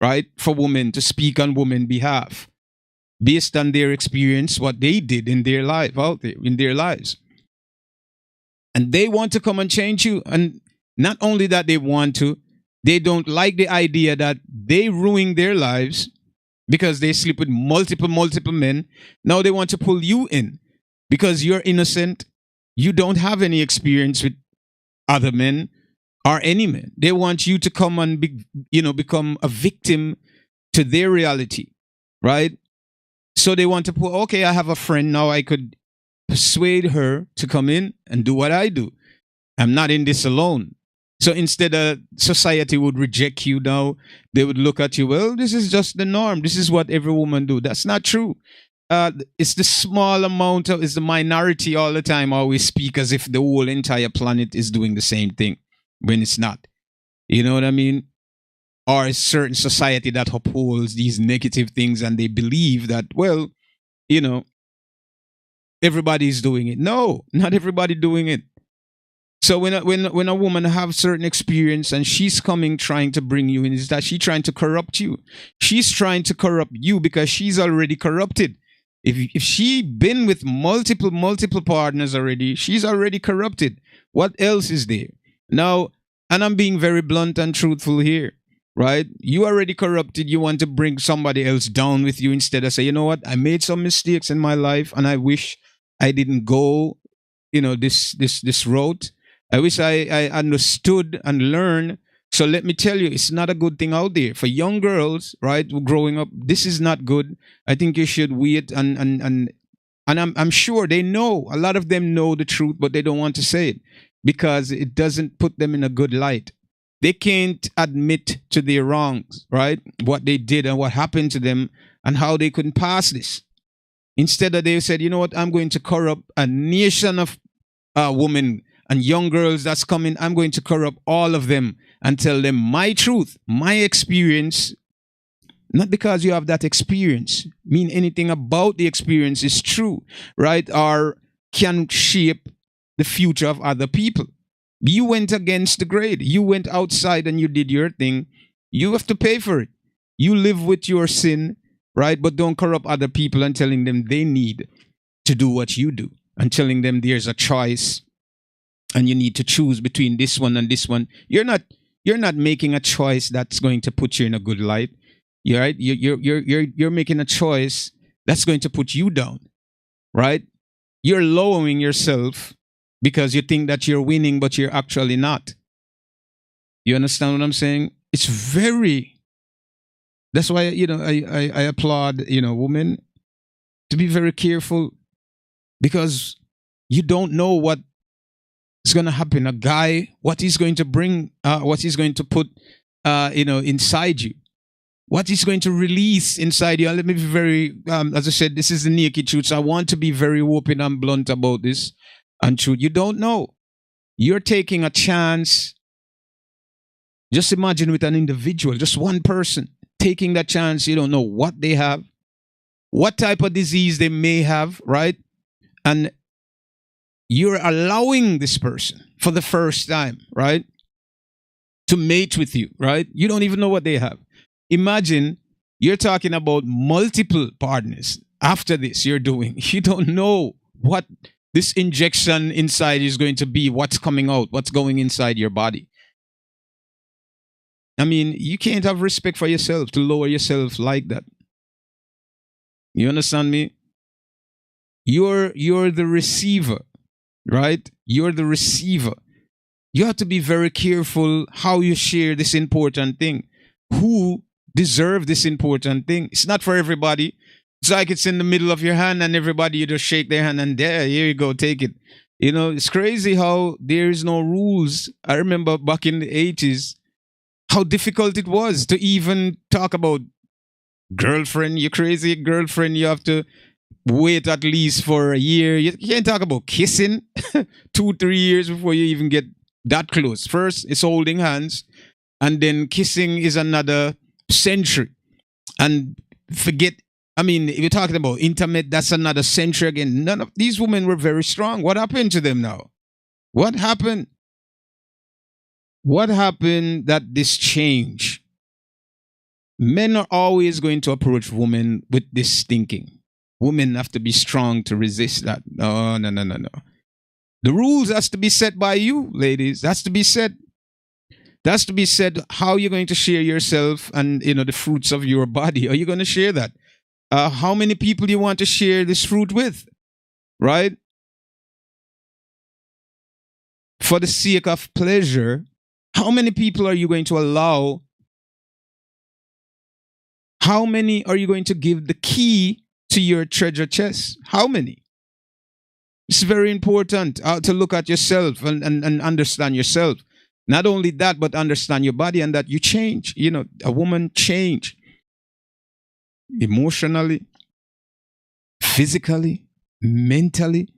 right, for women to speak on women's behalf, based on their experience, what they did in their life out there, in their lives. And they want to come and change you. And not only that they want to, they don't like the idea that they ruin their lives because they sleep with multiple men. Now they want to pull you in because you're innocent. You don't have any experience with other men or any men. They want you to come and become a victim to their reality, right? So they want to put, okay, I have a friend now, I could persuade her to come in and do what I do. I'm not in this alone. So instead of society would reject you now, they would look at you, well, this is just the norm. This is what every woman do. That's not true. It's the small amount of, it's the minority all the time always speak as if the whole entire planet is doing the same thing when it's not. You know what I mean? Or a certain society that upholds these negative things and they believe that, well, everybody's doing it. No, not everybody doing it. So when a woman have certain experience and she's coming trying to bring you in, is that she's trying to corrupt you. She's trying to corrupt you because she's already corrupted. If she been with multiple partners already, she's already corrupted. What else is there? Now, and I'm being very blunt and truthful here, right? You already corrupted. You want to bring somebody else down with you instead of say, you know what? I made some mistakes in my life and I wish I didn't go, this road. I wish I understood and learned. So let me tell you, it's not a good thing out there for young girls, right? Growing up, this is not good. I think you should wait and I'm sure they know. A lot of them know the truth, but they don't want to say it because it doesn't put them in a good light. They can't admit to their wrongs, right? What they did and what happened to them and how they couldn't pass this. Instead of they said, you know what, I'm going to corrupt a nation of women and young girls that's coming. I'm going to corrupt all of them and tell them my truth, my experience. Not because you have that experience mean anything about the experience is true, right? Or can shape the future of other people. You went against the grade. You went outside and you did your thing. You have to pay for it. You live with your sin, right? But don't corrupt other people and telling them they need to do what you do and telling them there's a choice and you need to choose between this one and this one. You're not making a choice that's going to put you in a good light. You're right. You're making a choice that's going to put you down, right? You're lowering yourself because you think that you're winning, but you're actually not. You understand what I'm saying? It's very. That's why I applaud women to be very careful because you don't know what is going to happen. A guy, what he's going to bring, what he's going to put, inside you. what is going to release inside you. And let me be very, as I said, this is the naked truth. So I want to be very open and blunt about this and truth. You don't know. You're taking a chance. Just imagine with an individual, just one person taking that chance. You don't know what they have, what type of disease they may have, right? And you're allowing this person for the first time, right, to mate with you, right? You don't even know what they have. Imagine you're talking about multiple partners after this you're doing. You don't know what this injection inside is going to be, what's coming out, what's going inside your body. I mean, you can't have respect for yourself to lower yourself like that. You understand me? You're the receiver, right? You're the receiver. You have to be very careful how you share this important thing. Who deserve this important thing? It's not for everybody. It's like it's in the middle of your hand and everybody, you just shake their hand and there, here you go, take it. You know, it's crazy how there is no rules. I remember back in the 80s, how difficult it was to even talk about girlfriend, your crazy girlfriend. You have to wait at least for a year. You can't talk about kissing 2-3 years before you even get that close. First, it's holding hands, and then kissing is another century. And forget, I mean, if you're talking about intimate, that's another century again. None of these women were very strong. What happened to them now? What happened? What happened that this change? Men are always going to approach women with this thinking. Women have to be strong to resist that. No, no, no, no, no. The rules has to be set by you, ladies. That's to be set. That's to be said. How you're going to share yourself and the fruits of your body. Are you going to share that? How many people do you want to share this fruit with? Right? For the sake of pleasure, how many people are you going to allow? How many are you going to give the key to your treasure chest? How many? It's very important to look at yourself and understand yourself. Not only that, but understand your body and that you change. A woman change emotionally, physically, mentally.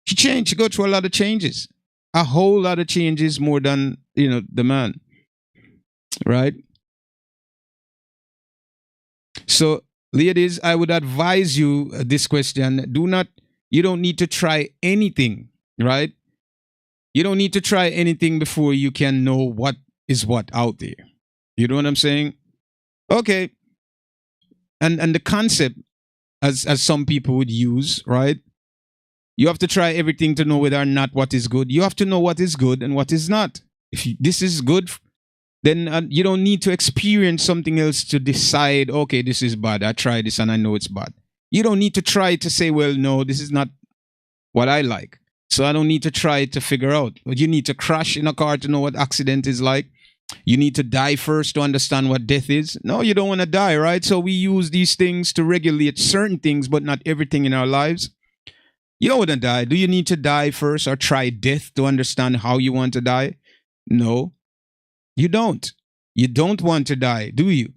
She changed. She go through a lot of changes. A whole lot of changes more than, the man. Right? So, ladies, I would advise you this question. You don't need to try anything, right? You don't need to try anything before you can know what is what out there. You know what I'm saying? Okay. And the concept, as some people would use, right? You have to try everything to know whether or not what is good. You have to know what is good and what is not. If this is good, then you don't need to experience something else to decide, okay, this is bad. I tried this and I know it's bad. You don't need to try to say, well, no, this is not what I like. So I don't need to try to figure out. But you need to crash in a car to know what accident is like. You need to die first to understand what death is. No, you don't want to die, right? So we use these things to regulate certain things, but not everything in our lives. You don't want to die. Do you need to die first or try death to understand how you want to die? No, you don't. You don't want to die, do you?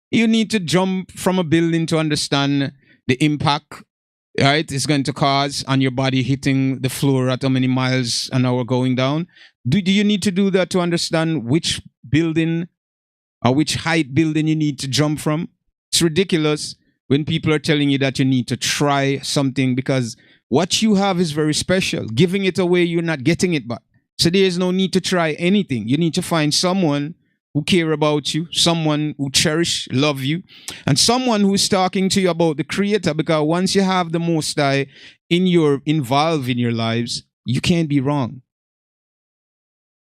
You need to jump from a building to understand the impact, right, it's going to cause on your body hitting the floor at how many miles an hour going down. Do you need to do that to understand which building or which height building you need to jump from? It's ridiculous when people are telling you that you need to try something because what you have is very special. Giving it away, you're not getting it back. So there is no need to try anything. You need to find someone who care about you, someone who cherish, love you, and someone who is talking to you about the Creator. Because once you have the Most High involved in your lives, you can't be wrong.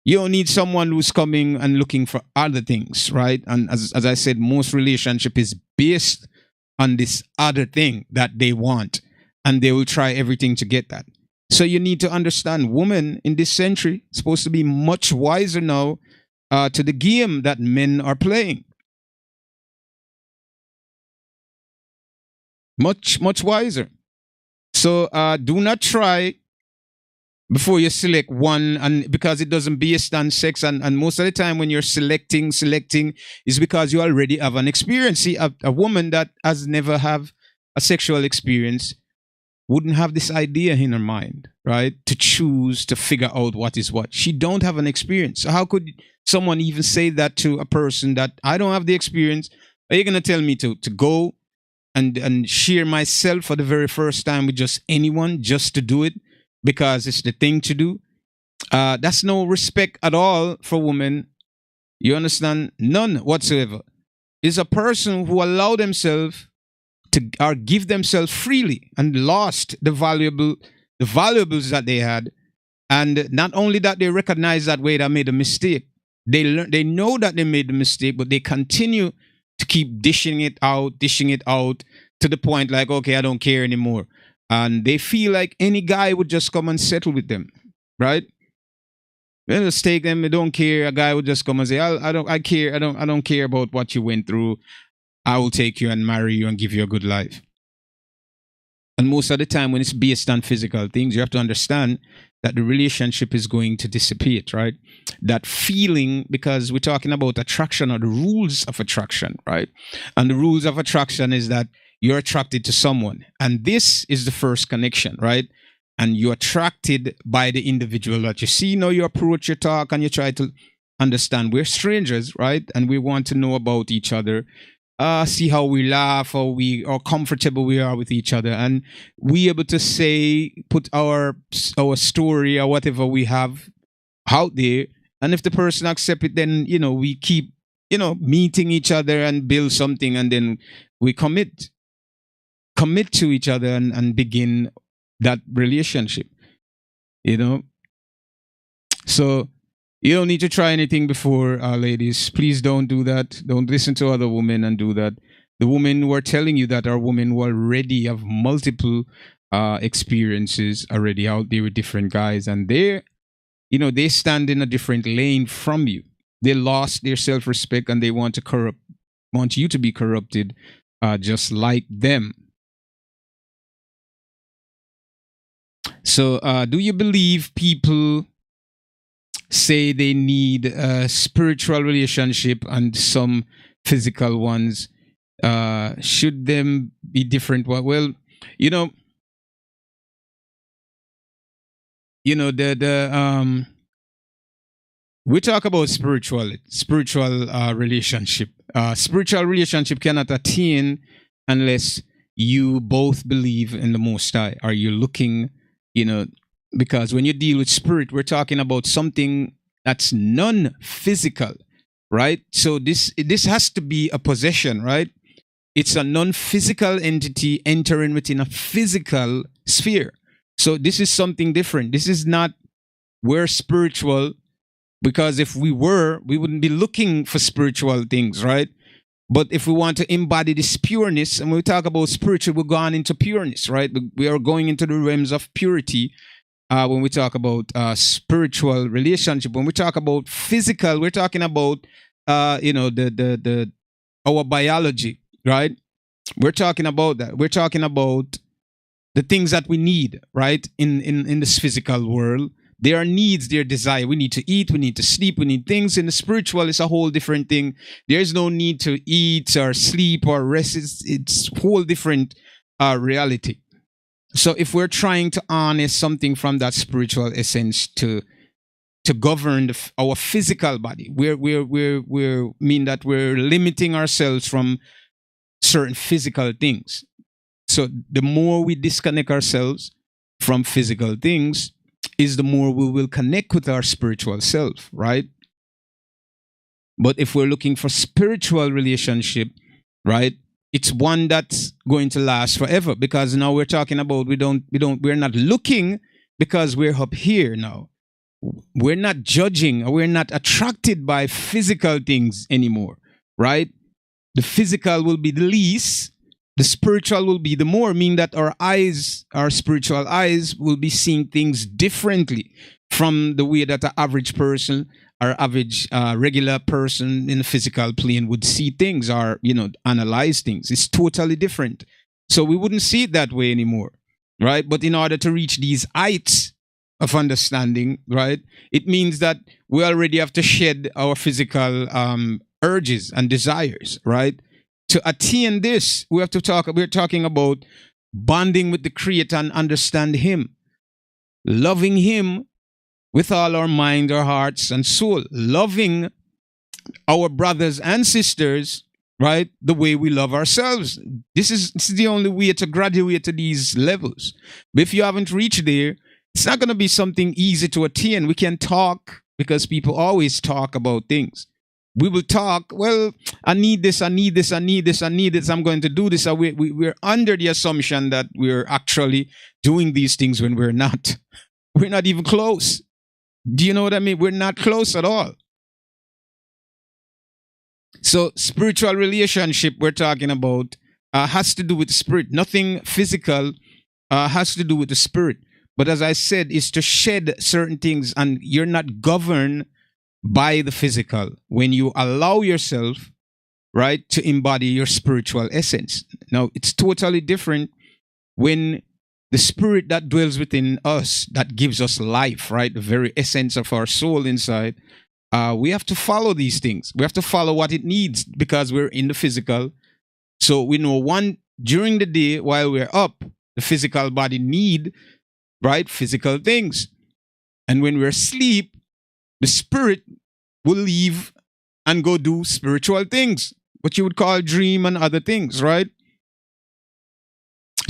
You don't need someone who's coming and looking for other things, right? And as I said, most relationship is based on this other thing that they want, and they will try everything to get that. So you need to understand, women in this century supposed to be much wiser now to the game that men are playing. Much, much wiser. So do not try before you select one, and because it doesn't based on sex, and most of the time when you're selecting is because you already have an experience. See, a woman that has never have a sexual experience wouldn't have this idea in her mind, right? To choose to figure out what is what. She don't have an experience. So how could someone even say that to a person that I don't have the experience? Are you gonna tell me to go and share myself for the very first time with just anyone just to do it because it's the thing to do? That's no respect at all for women. You understand? None whatsoever. Is a person who allow themselves to or give themselves freely and lost the valuables that they had, and not only that, they recognize that wait, I made a mistake. They know that they made the mistake, but they continue to keep dishing it out to the point like, okay, I don't care anymore, and they feel like any guy would just come and settle with them, right? Then just take them. They don't care. A guy would just come and say, I care. I don't care about what you went through. I will take you and marry you and give you a good life. And most of the time, when it's based on physical things, you have to understand that the relationship is going to dissipate, right? That feeling, because we're talking about attraction or the rules of attraction, right? And the rules of attraction is that you're attracted to someone. And this is the first connection, right? And you're attracted by the individual that you see. Now you approach, you talk, and you try to understand. We're strangers, right? And we want to know about each other. See how we laugh, how comfortable we are with each other, and we able to say, put our story or whatever we have out there. And if the person accept it, then we keep meeting each other and build something, and then we commit to each other and begin that relationship. So you don't need to try anything before, ladies. Please don't do that. Don't listen to other women and do that. The women who are telling you that are women who already have multiple experiences already out there with different guys, and they stand in a different lane from you. They lost their self-respect and they want you to be corrupted, just like them. So, do you believe people say they need a spiritual relationship and some physical ones? Should them be different? Well, we talk about spiritual relationship. Spiritual relationship cannot attain unless you both believe in the Most High. Are you looking, because when you deal with spirit, we're talking about something that's non-physical, right? So this has to be a possession, right? It's a non-physical entity entering within a physical sphere. So this is something different. This is not, we're spiritual, because if we were, we wouldn't be looking for spiritual things, right? But if we want to embody this pureness, and when we talk about spiritual, we're going into pureness, right? We are going into the realms of purity when we talk about spiritual relationship. When we talk about physical, we're talking about our biology, right? We're talking about that. We're talking about the things that we need, right? In this physical world. There are needs, there are desire. We need to eat, we need to sleep, we need things. In the spiritual, it's a whole different thing. There's no need to eat or sleep or rest. It's whole different reality. So if we're trying to harness something from that spiritual essence to govern our physical body, we mean that we're limiting ourselves from certain physical things. So the more we disconnect ourselves from physical things, is the more we will connect with our spiritual self, right? But if we're looking for spiritual relationship, right, it's one that's going to last forever, because now we're talking about we're not looking because we're up here now. We're not judging, or we're not attracted by physical things anymore, right? The physical will be the least, the spiritual will be the more, meaning that our spiritual eyes will be seeing things differently from the way that an average person or average regular person in the physical plane would see things or, analyze things. It's totally different. So we wouldn't see it that way anymore, right? But in order to reach these heights of understanding, right? It means that we already have to shed our physical urges and desires, right? To attain this, we're talking about bonding with the Creator and understand Him, loving Him with all our mind, our hearts, and soul, loving our brothers and sisters, right, the way we love ourselves. This is the only way to graduate to these levels. But if you haven't reached there, it's not going to be something easy to attain. We can talk because people always talk about things. We will talk, well, I need this, I need this, I need this, I need this, I'm going to do this. We're under the assumption that we're actually doing these things when we're not. We're not even close. Do you know what I mean? We're not close at all. So spiritual relationship we're talking about has to do with the spirit. Nothing physical has to do with the spirit. But as I said, is to shed certain things, and you're not governed by the physical when you allow yourself, right, to embody your spiritual essence. Now, it's totally different when the spirit that dwells within us, that gives us life, right, the very essence of our soul inside, we have to follow these things. We have to follow what it needs because we're in the physical. So we know during the day while we're up, the physical body need, right, physical things. And when we're asleep, the spirit will leave and go do spiritual things, what you would call dream and other things, right?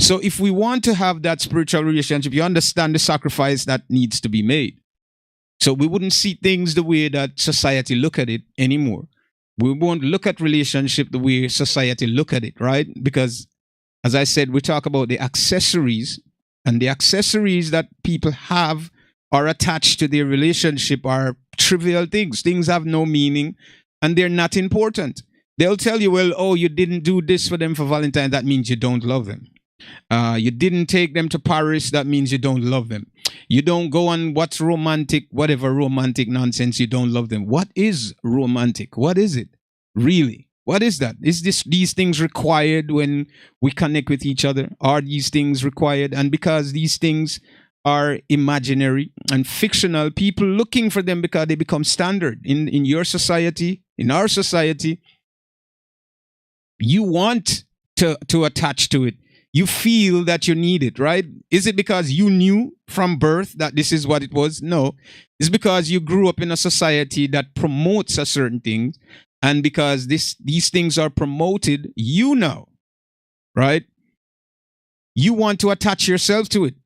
So if we want to have that spiritual relationship, you understand the sacrifice that needs to be made. So we wouldn't see things the way that society look at it anymore. We won't look at relationship the way society look at it, right? Because as I said, we talk about the accessories, and the accessories that people have are attached to their relationship are trivial things. Things have no meaning and they're not important. They'll tell you, well, oh, you didn't do this for them for Valentine. That means you don't love them. You didn't take them to Paris. That means you don't love them. You don't go on what's romantic, whatever romantic nonsense. You don't love them. What is romantic? What is it? Really? What is that? Is these things required when we connect with each other? Are these things required? And because these things are imaginary and fictional, people looking for them because they become standard in your society, in our society. You want to attach to it. You feel that you need it, right? Is it because you knew from birth that this is what it was? No. It's because you grew up in a society that promotes a certain thing. And because these things are promoted, you know, right? You want to attach yourself to it.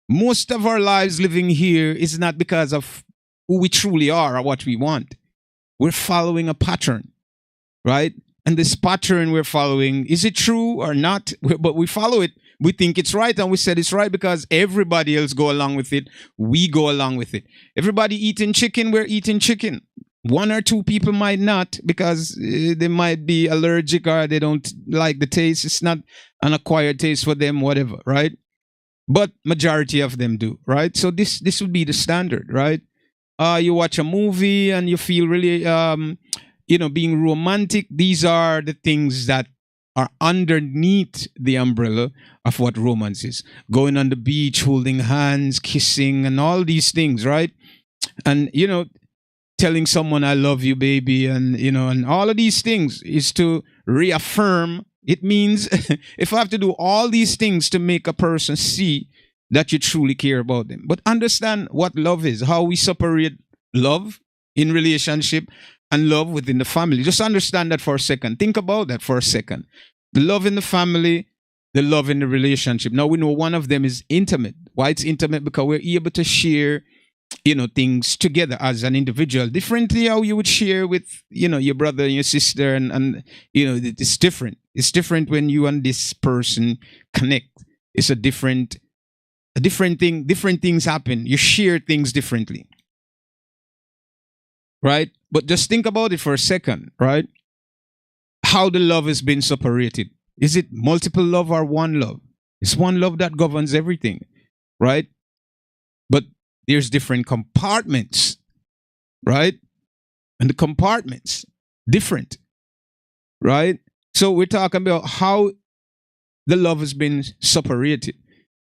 Most of our lives living here is not because of who we truly are or what we want. We're following a pattern, right? And this pattern we're following, is it true or not? But we follow it. We think it's right, and we said it's right because everybody else go along with it. We go along with it. Everybody eating chicken, we're eating chicken. One or two people might not because they might be allergic or they don't like the taste. It's not an acquired taste for them, whatever, right? But majority of them do, right? So this would be the standard, right? You watch a movie and you feel really, being romantic. These are the things that are underneath the umbrella of what romance is. Going on the beach, holding hands, kissing, and all these things, right? And, telling someone I love you, baby, and, and all of these things is to reaffirm. It means if I have to do all these things to make a person see that you truly care about them. But understand what love is, how we separate love in relationship and love within the family. Just understand that for a second. Think about that for a second. The love in the family, the love in the relationship. Now we know one of them is intimate. Why it's intimate? Because we're able to share, things together as an individual. Differently how you would share with, your brother and your sister. And it's different. It's different when you and this person connect. It's a different thing. Different things happen. You share things differently. Right? But just think about it for a second, right? How the love has been separated. Is it multiple love or one love? It's one love that governs everything, right? But there's different compartments, right? And the compartments, different, right? So we're talking about how the love has been separated.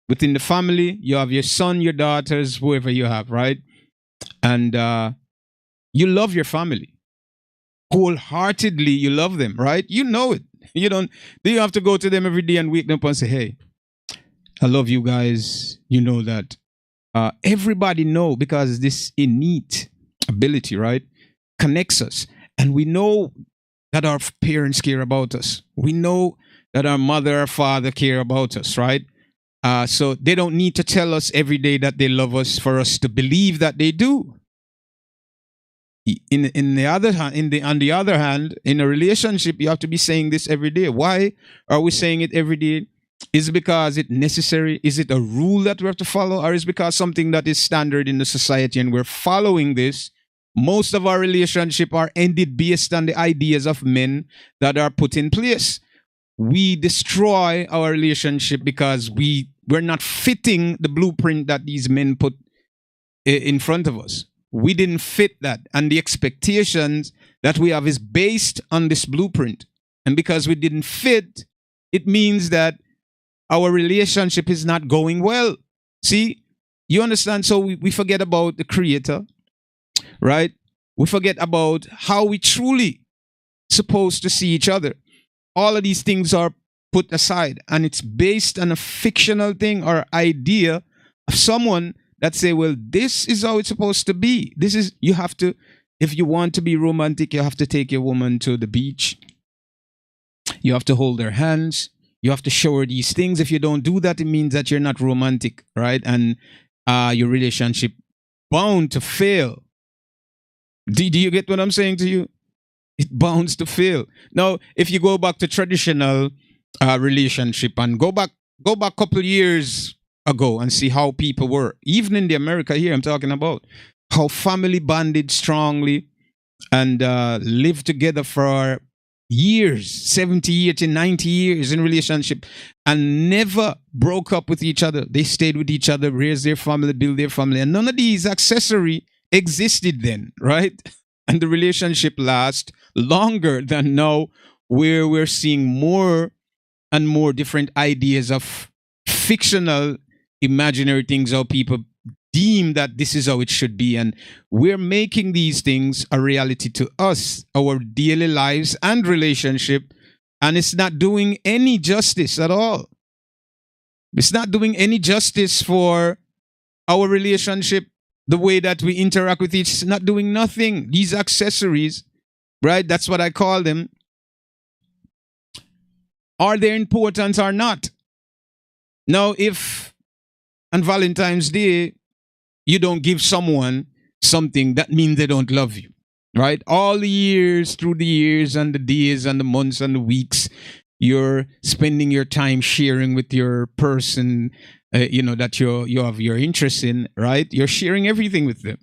Within the family, you have your son, your daughters, whoever you have, right? And you love your family wholeheartedly. You love them, right? You know it. You don't. Do you have to go to them every day and wake them up and say, "Hey, I love you guys"? You know that. Everybody know, because this innate ability, right, connects us, and we know that our parents care about us. We know that our mother or father care about us, right? So they don't need to tell us every day that they love us for us to believe that they do. In the other hand, on the other hand, in a relationship, you have to be saying this every day. Why are we saying it every day? Is it because it's necessary? Is it a rule that we have to follow, or is it because something that is standard in the society and we're following this? Most of our relationship are ended based on the ideas of men that are put in place. We destroy our relationship because we're not fitting the blueprint that these men put in front of us. We didn't fit that, and the expectations that we have is based on this blueprint. And because we didn't fit, it means that our relationship is not going well. See, you understand? So we forget about the creator, right? We forget about how we truly supposed to see each other. All of these things are put aside, and it's based on a fictional thing or idea of someone that say, well, this is how it's supposed to be. This is, you have to, if you want to be romantic, you have to take your woman to the beach. You have to hold her hands. You have to show her these things. If you don't do that, it means that you're not romantic, right? And your relationship bound to fail. Do you get what I'm saying to you? It bounds to fail. Now, if you go back to traditional relationship and go back a couple years ago and see how people were, even in the America here, I'm talking about how family bonded strongly and lived together for years, 70, 80, 90 years in relationship, and never broke up with each other. They stayed with each other, raised their family, built their family, and none of these accessory existed then, right? And the relationship lasts longer than now, where we're seeing more and more different ideas of fictional, imaginary things, how people deem that this is how it should be. And we're making these things a reality to us, our daily lives and relationship. And it's not doing any justice at all. It's not doing any justice for our relationship, the way that we interact with each. It's not doing nothing. These accessories, right? That's what I call them. Are they important or not? Now, if on Valentine's Day, you don't give someone something, that means they don't love you, right? All the years, through the years and the days and the months and the weeks, you're spending your time sharing with your person, that you have your interest in, right? You're sharing everything with them.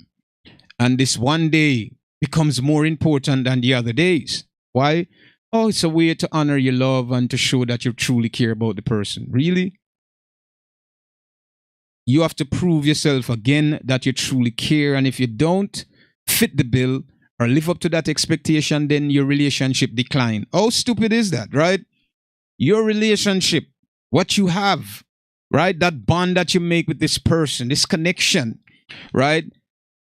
And this one day becomes more important than the other days. Why? Oh, it's a way to honor your love and to show that you truly care about the person. Really? You have to prove yourself again that you truly care. And if you don't fit the bill or live up to that expectation, then your relationship decline. How stupid is that, right? Your relationship, what you have, right? That bond that you make with this person, this connection, right?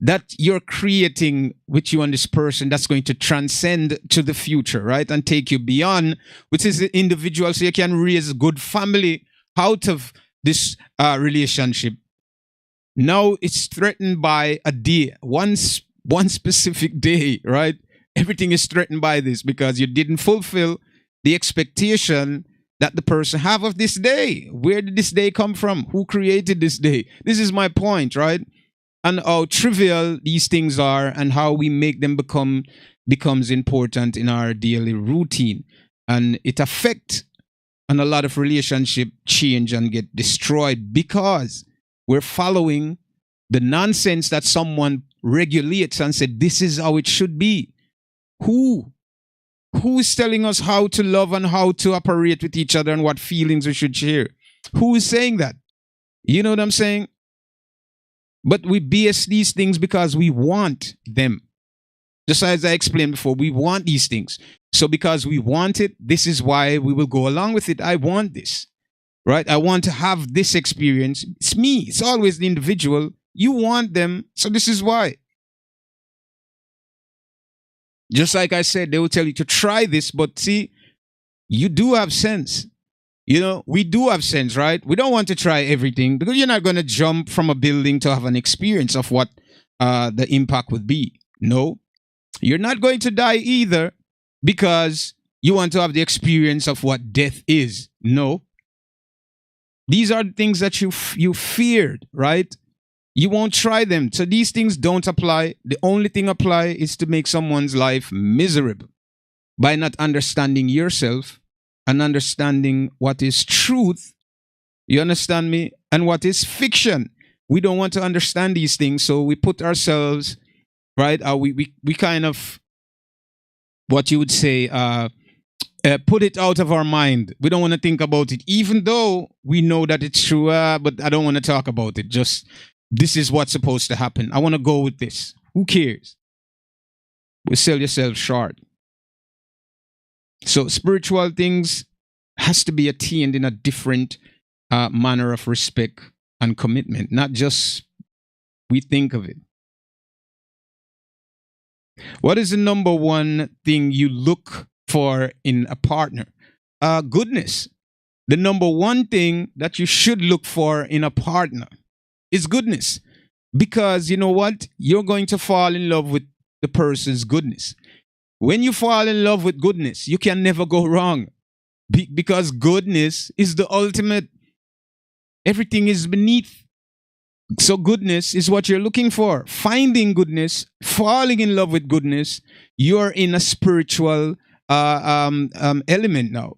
That you're creating with you and this person, that's going to transcend to the future, right? And take you beyond, which is the individual, so you can raise a good family out of this relationship. Now it's threatened by a day, one specific day, right? Everything is threatened by this because you didn't fulfill the expectation that the person have of this day. Where did this day come from? Who created this day? This is my point, right? And how trivial these things are and how we make them becomes important in our daily routine. And it affects, and a lot of relationship change and get destroyed because we're following the nonsense that someone regulates and said, this is how it should be. Who is telling us how to love and how to operate with each other and what feelings we should share? Who is saying that? You know what I'm saying? But we base these things because we want them. Just as I explained before, we want these things. So because we want it, this is why we will go along with it. I want this. right? I want to have this experience. It's me. It's always the individual. You want them, so this is why. Just like I said, they will tell you to try this, but see, you do have sense. You know, we do have sense, right? We don't want to try everything because you're not going to jump from a building to have an experience of what the impact would be. No, you're not going to die either because you want to have the experience of what death is. No, these are the things that you feared, right? You won't try them. So these things don't apply. The only thing apply is to make someone's life miserable by not understanding yourself and understanding what is truth. You understand me? And what is fiction. We don't want to understand these things, so we put ourselves, right? We kind of, what you would say, put it out of our mind. We don't want to think about it, even though we know that it's true, but I don't want to talk about it. Just, this is what's supposed to happen. I want to go with this. Who cares? We sell yourself short. So spiritual things has to be attained in a different manner of respect and commitment, not just we think of it. What is the number one thing you look for in a partner? Goodness. The number one thing that you should look for in a partner is goodness. Because you know what? You're going to fall in love with the person's goodness. When you fall in love with goodness, you can never go wrong. Because goodness is the ultimate. Everything is beneath. So goodness is what you're looking for. Finding goodness, falling in love with goodness, you're in a spiritual element now.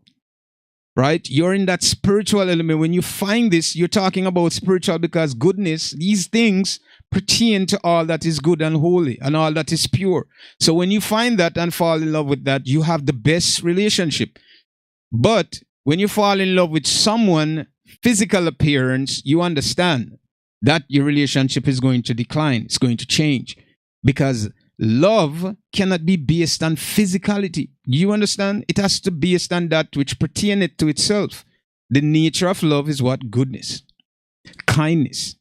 Right? You're in that spiritual element. When you find this, you're talking about spiritual because goodness, these things pertain to all that is good and holy and all that is pure. So when you find that and fall in love with that, you have the best relationship. But when you fall in love with someone, physical appearance, you understand that your relationship is going to decline. It's going to change because love cannot be based on physicality. You understand? It has to be based on that which pertaineth to itself. The nature of love is what? Goodness, kindness.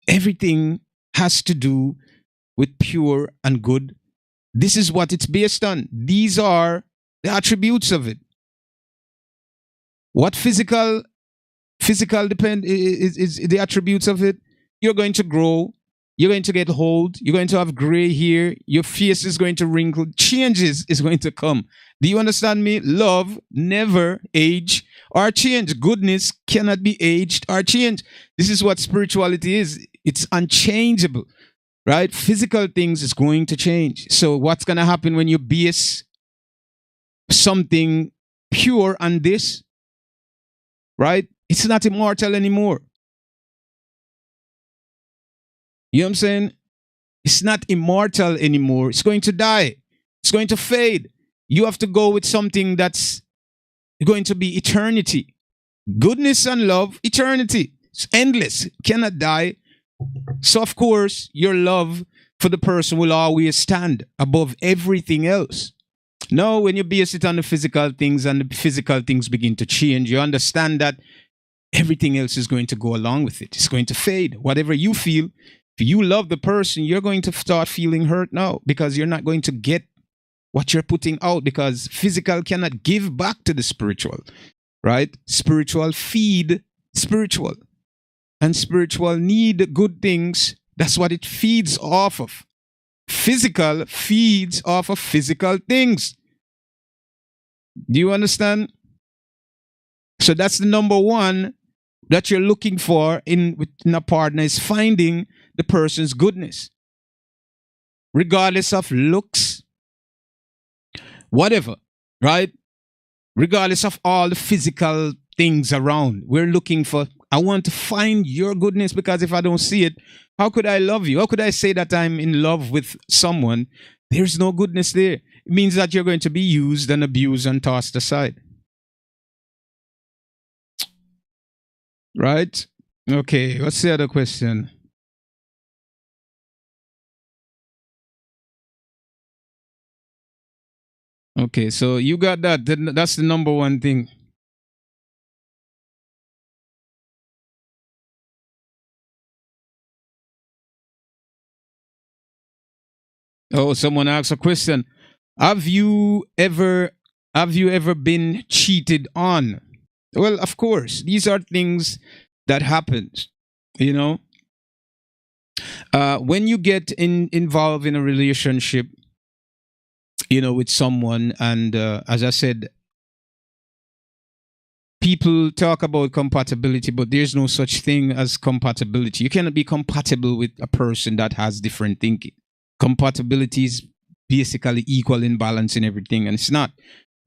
Everything has to do with pure and good. This is what it's based on. These are the attributes of it. What physical depend is the attributes of it. You're going to grow. You're going to get old. You're going to have gray hair. Your face is going to wrinkle. Changes is going to come. Do you understand me? Love never age or change. Goodness cannot be aged or changed. This is what spirituality is. It's unchangeable, right? Physical things is going to change. So what's going to happen when you base something pure on this, right? It's not immortal anymore. You know what I'm saying? It's not immortal anymore. It's going to die. It's going to fade. You have to go with something that's going to be eternity. Goodness and love, eternity. It's endless. Cannot die. So, of course, your love for the person will always stand above everything else. Now, when you base it on the physical things and the physical things begin to change, you understand that everything else is going to go along with it. It's going to fade. Whatever you feel, if you love the person, you're going to start feeling hurt now because you're not going to get what you're putting out because physical cannot give back to the spiritual, right? Spiritual feed spiritual and spiritual need good things. That's what it feeds off of. Physical feeds off of physical things. Do you understand? So that's the number one that you're looking for in a partner is finding the person's goodness. Regardless of looks, whatever, right? Regardless of all the physical things around, we're looking for, I want to find your goodness because if I don't see it, how could I love you? How could I say that I'm in love with someone? There's no goodness there. It means that you're going to be used and abused and tossed aside. Right? Okay, what's the other question? Okay, so you got that. That's the number one thing. Oh, someone asked a question. Have you ever have you ever been cheated on? Well, of course. These are things that happens. You know, when you get involved in a relationship, with someone, and as I said, people talk about compatibility, but there's no such thing as compatibility. You cannot be compatible with a person that has different thinking. Compatibility is basically equal in balance in everything, and it's not.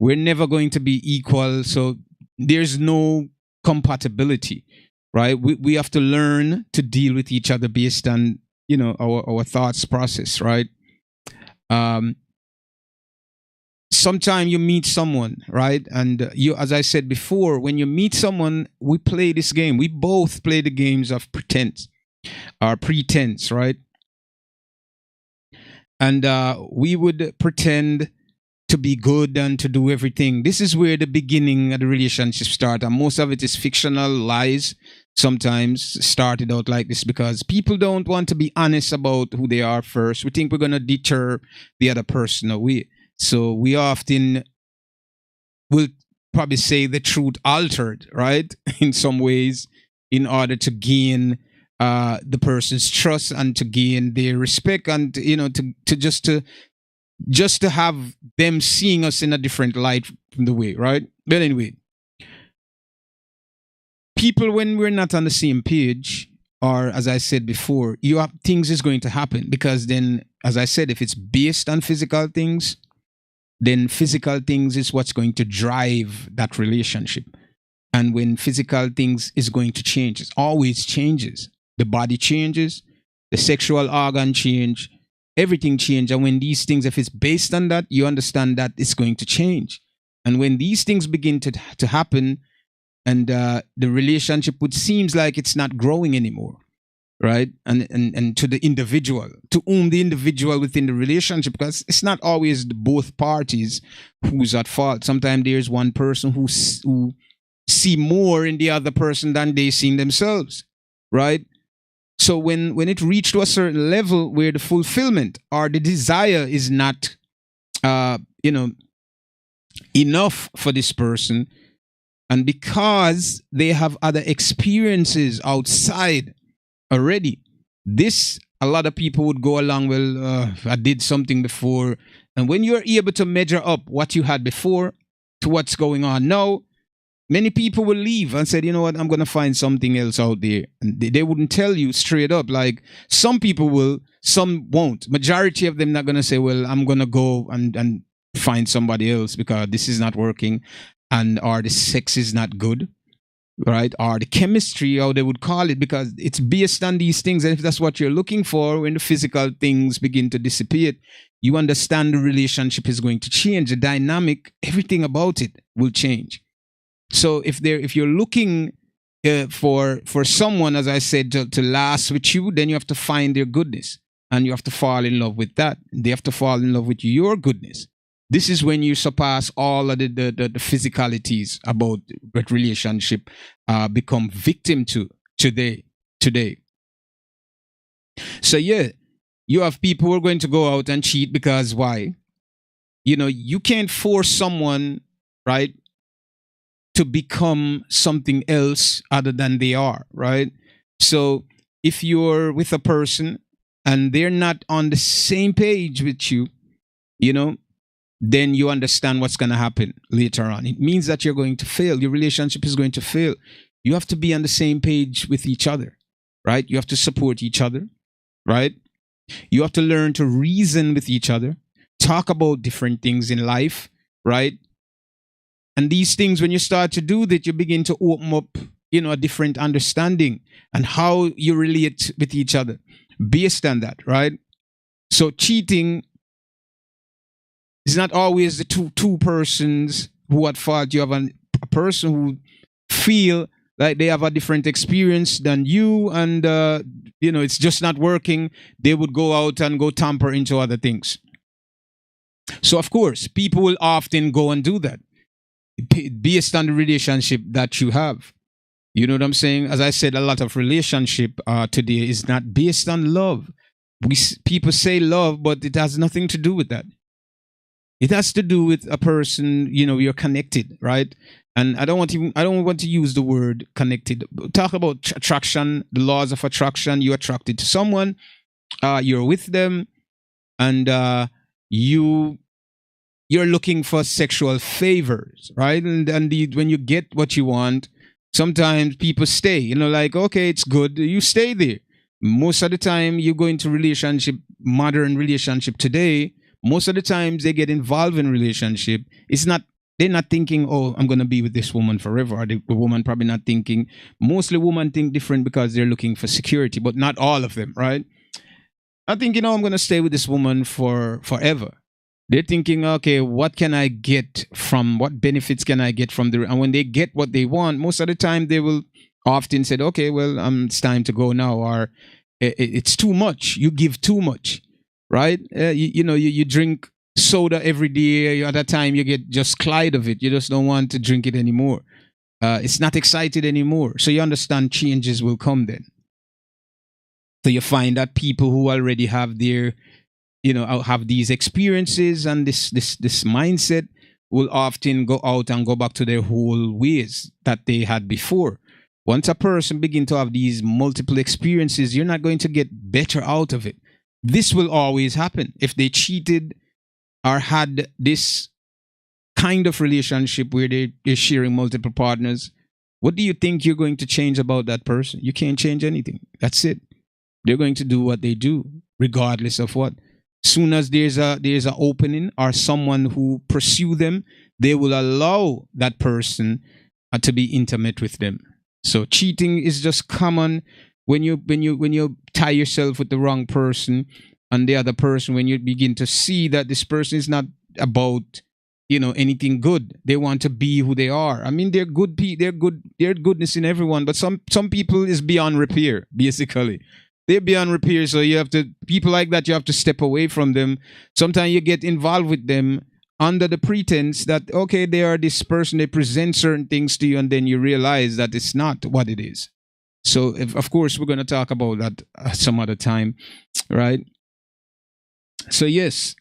We're never going to be equal, so there's no compatibility, right? We have to learn to deal with each other based on our thoughts process, right? Um, Sometimes you meet someone, right? And as I said before, when you meet someone, we play this game. We both play the games of pretense, or pretense, right? And we would pretend to be good and to do everything. This is where the beginning of the relationship starts. And most of it is fictional lies. Sometimes started out like this because people don't want to be honest about who they are first. We think we're going to deter the other person away. So we often will probably say the truth altered, right? In some ways, in order to gain the person's trust and to gain their respect, and just to have them seeing us in a different light from the way, right? But anyway, people, when we're not on the same page, or as I said before, things is going to happen, because then, as I said, if it's based on physical things, then physical things is what's going to drive that relationship. And when physical things is going to change, it always changes. The body changes, the sexual organ change, everything change. And when these things, if it's based on that, you understand that it's going to change. And when these things begin to happen, and the relationship would seems like it's not growing anymore, right? And to the individual, to whom the individual within the relationship, because it's not always both parties who's at fault. Sometimes there's one person who see more in the other person than they see in themselves, right? So when it reached to a certain level where the fulfillment or the desire is not enough for this person, and because they have other experiences outside already, this, a lot of people would go along, well, I did something before. And when you're able to measure up what you had before to what's going on now, many people will leave and say, you know what, I'm going to find something else out there. And they wouldn't tell you straight up. Like, some people will, some won't. Majority of them not going to say, well, I'm going to go and find somebody else because this is not working, and or the sex is not good, right? Or the chemistry, how they would call it, because it's based on these things. And if that's what you're looking for, when the physical things begin to dissipate, you understand the relationship is going to change. The dynamic, everything about it will change. So if you're looking for someone, as I said, to last with you, then you have to find their goodness, and you have to fall in love with that. They have to fall in love with your goodness. This is when you surpass all of the physicalities about that relationship become victim to today. So yeah, you have people who are going to go out and cheat because why? You can't force someone, right, to become something else other than they are, right? So if you're with a person and they're not on the same page with you, then you understand what's going to happen later on. It means that you're going to fail. Your relationship is going to fail. You have to be on the same page with each other, right? You have to support each other, right? You have to learn to reason with each other, talk about different things in life, right? And these things, when you start to do that, you begin to open up, a different understanding and how you relate with each other based on that, right? So cheating is not always the two persons who at fault. You have a person who feel like they have a different experience than you, and it's just not working. They would go out and go tamper into other things. So of course, people will often go and do that based on the relationship that you have. You know what I'm saying? As I said, a lot of relationship today is not based on love. people say love, but it has nothing to do with that. It has to do with a person, you're connected, right? And I don't want to use the word connected. Talk about attraction, the laws of attraction. You're attracted to someone, you're with them, and you you're looking for sexual favors, right? And when you get what you want, sometimes people stay. Like, okay, it's good, you stay there. Most of the time, you go into relationship, modern relationship today. Most of the times, they get involved in relationship. It's not. They're not thinking, oh, I'm gonna be with this woman forever. Or the woman probably not thinking. Mostly, women think different because they're looking for security, but not all of them, right? I think, I'm gonna stay with this woman for forever. They're thinking, okay, what can I get from, what benefits can I get from the, and when they get what they want, most of the time they will often say, okay, well, it's time to go now, or it's too much. You give too much, right? You drink soda every day. At that time, you get just Clyde of it. You just don't want to drink it anymore. It's not excited anymore. So you understand changes will come then. So you find that people who already have their, have these experiences and this mindset will often go out and go back to their whole ways that they had before. Once a person begin to have these multiple experiences, you're not going to get better out of it. This will always happen. If they cheated or had this kind of relationship where they're sharing multiple partners, what do you think you're going to change about that person? You can't change anything. That's it. They're going to do what they do, regardless of what. Soon as there's a opening or someone who pursue them, they will allow that person to be intimate with them. So cheating is just common when you tie yourself with the wrong person, and the other person, when you begin to see that this person is not about anything good. They want to be who they are. I mean, they're good. They're goodness in everyone, but some people is beyond repair. Basically, they're beyond repair. So you have to, people like that, you have to step away from them. Sometimes you get involved with them under the pretense that, okay, they are this person, they present certain things to you, and then you realize that it's not what it is. So, of course, we're going to talk about that some other time, right? So, yes.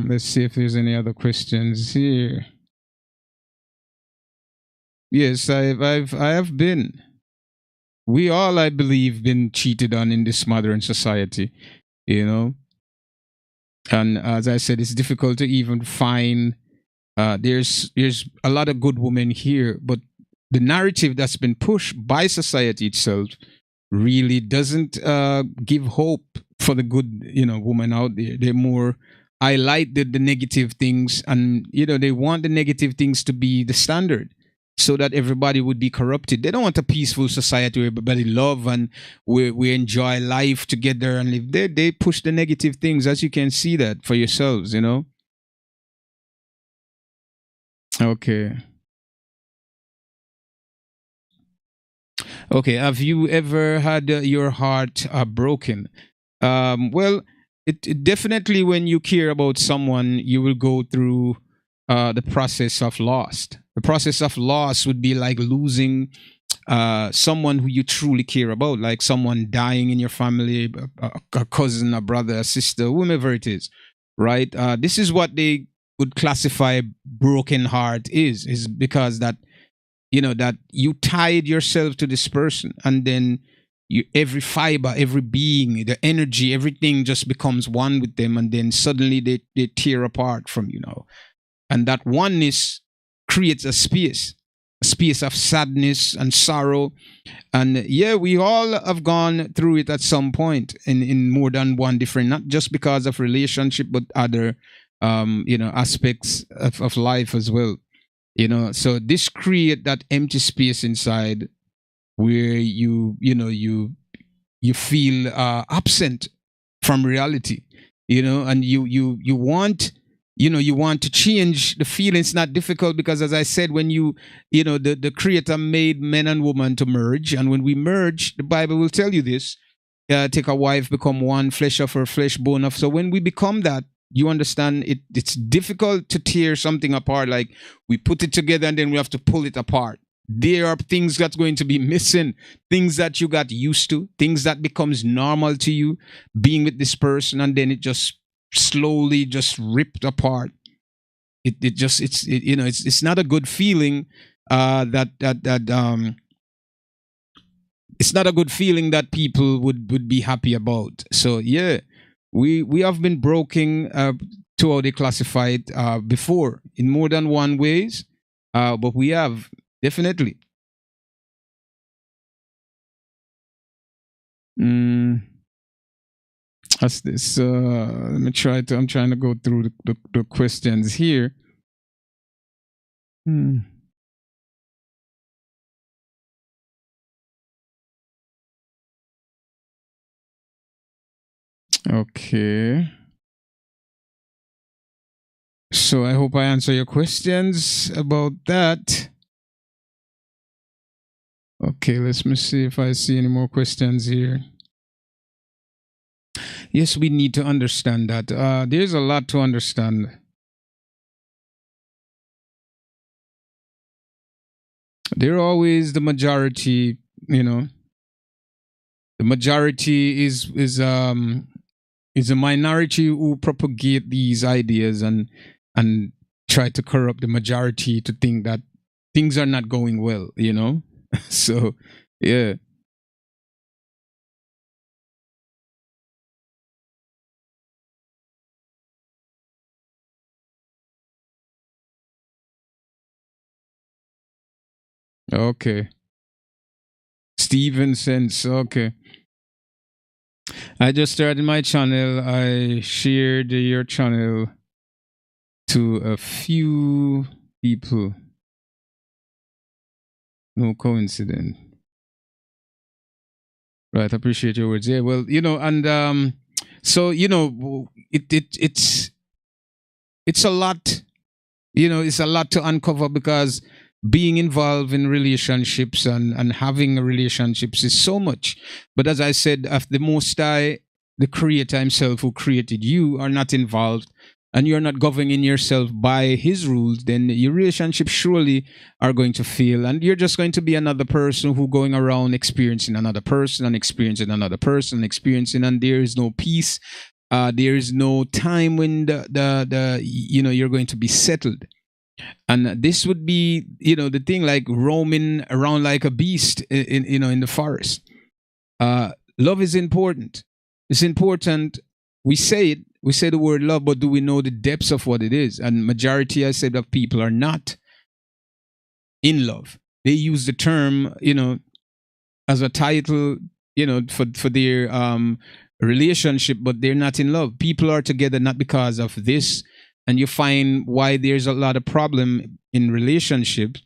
Let's see if there's any other questions here. Yes, I have been. We all, I believe, been cheated on in this modern society, And as I said, it's difficult to even find. There's a lot of good women here, but the narrative that's been pushed by society itself really doesn't give hope for the good, woman out there. They're more highlight the negative things, and they want the negative things to be the standard, so that everybody would be corrupted. They don't want a peaceful society where everybody love and we enjoy life together and live. They push the negative things, as you can see that for yourselves, Okay. Okay. Have you ever had your heart broken? Well, it definitely, when you care about someone, you will go through the process of loss. The process of loss would be like losing someone who you truly care about, like someone dying in your family, a cousin, a brother, a sister, whomever it is, right? This is what they would classify broken heart is because that that you tied yourself to this person, and then every fiber, every being, the energy, everything just becomes one with them, and then suddenly they tear apart from and that oneness creates a space of sadness and sorrow. And yeah, we all have gone through it at some point in more than one different, not just because of relationship, but other aspects of life as well. So this create that empty space inside where you feel absent from reality, and you want you want to change the feeling. It's not difficult because, as I said, when the creator made men and women to merge, and when we merge, the Bible will tell you this, take a wife, become one, flesh of her flesh, bone of. So when we become that, You understand? It's difficult to tear something apart. Like we put it together and then we have to pull it apart. There are things that's going to be missing, things that you got used to, things that becomes normal to you, being with this person, and then it just slowly just ripped apart. It just it's not a good feeling. That it's not a good feeling that people would be happy about. So yeah, we have been broken to how they classify it before in more than one ways, but we have definitely. Mm, that's this. Let me try to. I'm trying to go through the questions here. Hmm. Okay. So I hope I answer your questions about that. Okay, let me see if I see any more questions here. Yes, we need to understand that. There's a lot to understand. They're always the majority, you know. The majority is a minority who propagate these ideas and try to corrupt the majority to think that things are not going well, you know. So yeah. Okay. Stevenson's okay. I just started my channel. I shared your channel to a few people. No coincidence. Right. Appreciate your words. Yeah. Well, and so it's a lot. It's a lot to uncover because being involved in relationships and having relationships is so much. But as I said, if the Most High, the Creator Himself who created you, are not involved, and you're not governing yourself by His rules, then your relationships surely are going to fail, and you're just going to be another person who going around experiencing another person and experiencing another person, experiencing, and there is no peace. There is no time when the you're going to be settled. And this would be the thing, like roaming around like a beast in the forest. Love is important. It's important. We say the word love, but do we know the depths of what it is? And majority, I said, of people are not in love. They use the term as a title for their relationship, but they're not in love. People are together not because of this. And you find why there's a lot of problem in relationships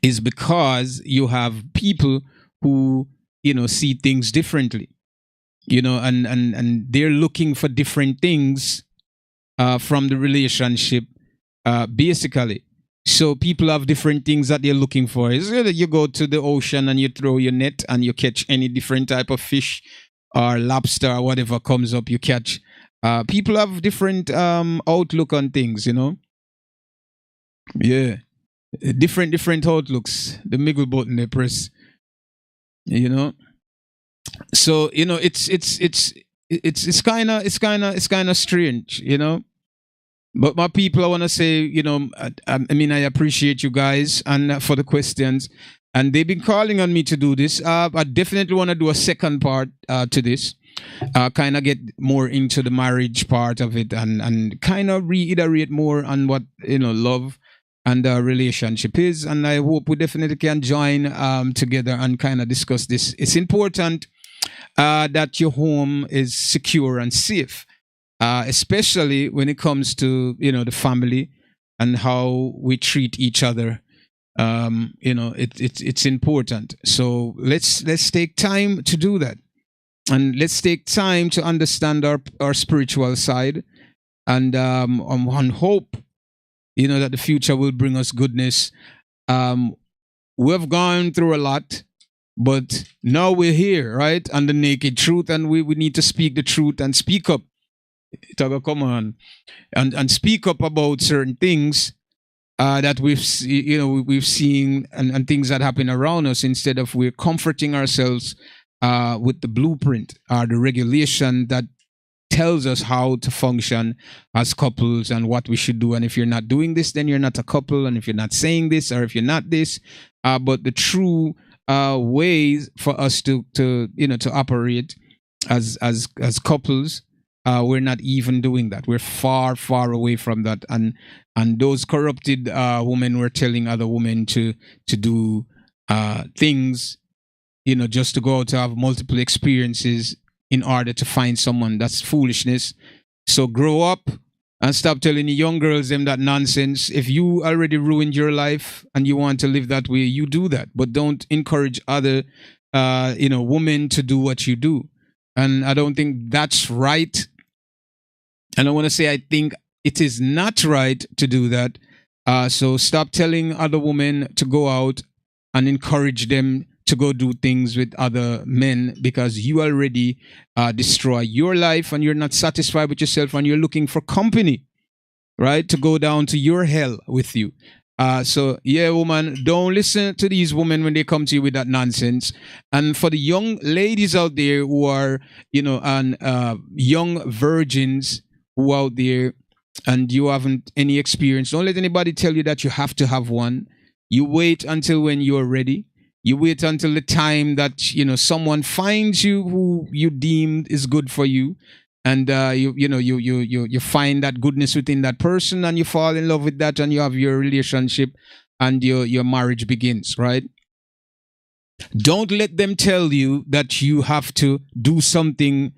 is because you have people who see things differently, and they're looking for different things from the relationship, basically. So people have different things that they're looking for. Is that you go to the ocean and you throw your net and you catch any different type of fish or lobster or whatever comes up, you catch. People have different outlook on things, Yeah, different outlooks. The middle button they press, you know. So it's kind of strange, But my people, I want to say, I mean, I appreciate you guys and for the questions, and they've been calling on me to do this. I definitely want to do a second part to this. Kind of get more into the marriage part of it and kind of reiterate more on what love and relationship is, and I hope we definitely can join together and kind of discuss this. It's important that your home is secure and safe, especially when it comes to the family and how we treat each other. It's important, so let's take time to do that. And let's take time to understand our spiritual side, and hope that the future will bring us goodness. We've gone through a lot, but now we're here, right, on the naked truth, and we need to speak the truth and speak up to come on and speak up about certain things that we've seen and things that happen around us, instead of we're comforting ourselves with the blueprint or the regulation that tells us how to function as couples and what we should do. And if you're not doing this, then you're not a couple. And if you're not saying this, or if you're not this, but the true ways for us to operate as couples, we're not even doing that. We're far away from that. And those corrupted women were telling other women to do things, just to go out to have multiple experiences in order to find someone. That's foolishness. So grow up and stop telling the young girls them that nonsense. If you already ruined your life and you want to live that way, you do that. But don't encourage other women to do what you do. And I don't think that's right. And I want to say I think it is not right to do that. So stop telling other women to go out and encourage them to go do things with other men, because you already destroy your life and you're not satisfied with yourself and you're looking for company, right, to go down to your hell with you. So yeah, woman, don't listen to these women when they come to you with that nonsense. And for the young ladies out there who are, and young virgins who out there and you haven't any experience, don't let anybody tell you that you have to have one. You wait until when you're ready. You wait until the time that someone finds you who you deemed is good for you, and you find that goodness within that person, and you fall in love with that, and you have your relationship, and your marriage begins. Right? Don't let them tell you that you have to do something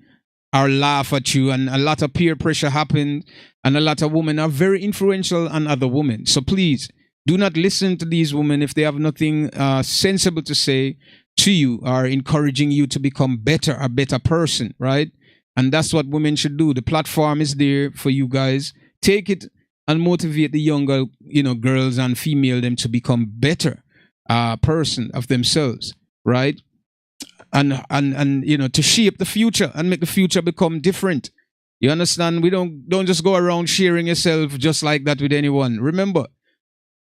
or laugh at you, and a lot of peer pressure happens, and a lot of women are very influential on other women. So please, do not listen to these women if they have nothing sensible to say to you or encouraging you to become a better person, right? And that's what women should do. The platform is there for you guys. Take it and motivate the younger, girls and female them to become better person of themselves, right? And to shape the future and make the future become different. You understand? We don't just go around sharing yourself just like that with anyone. Remember,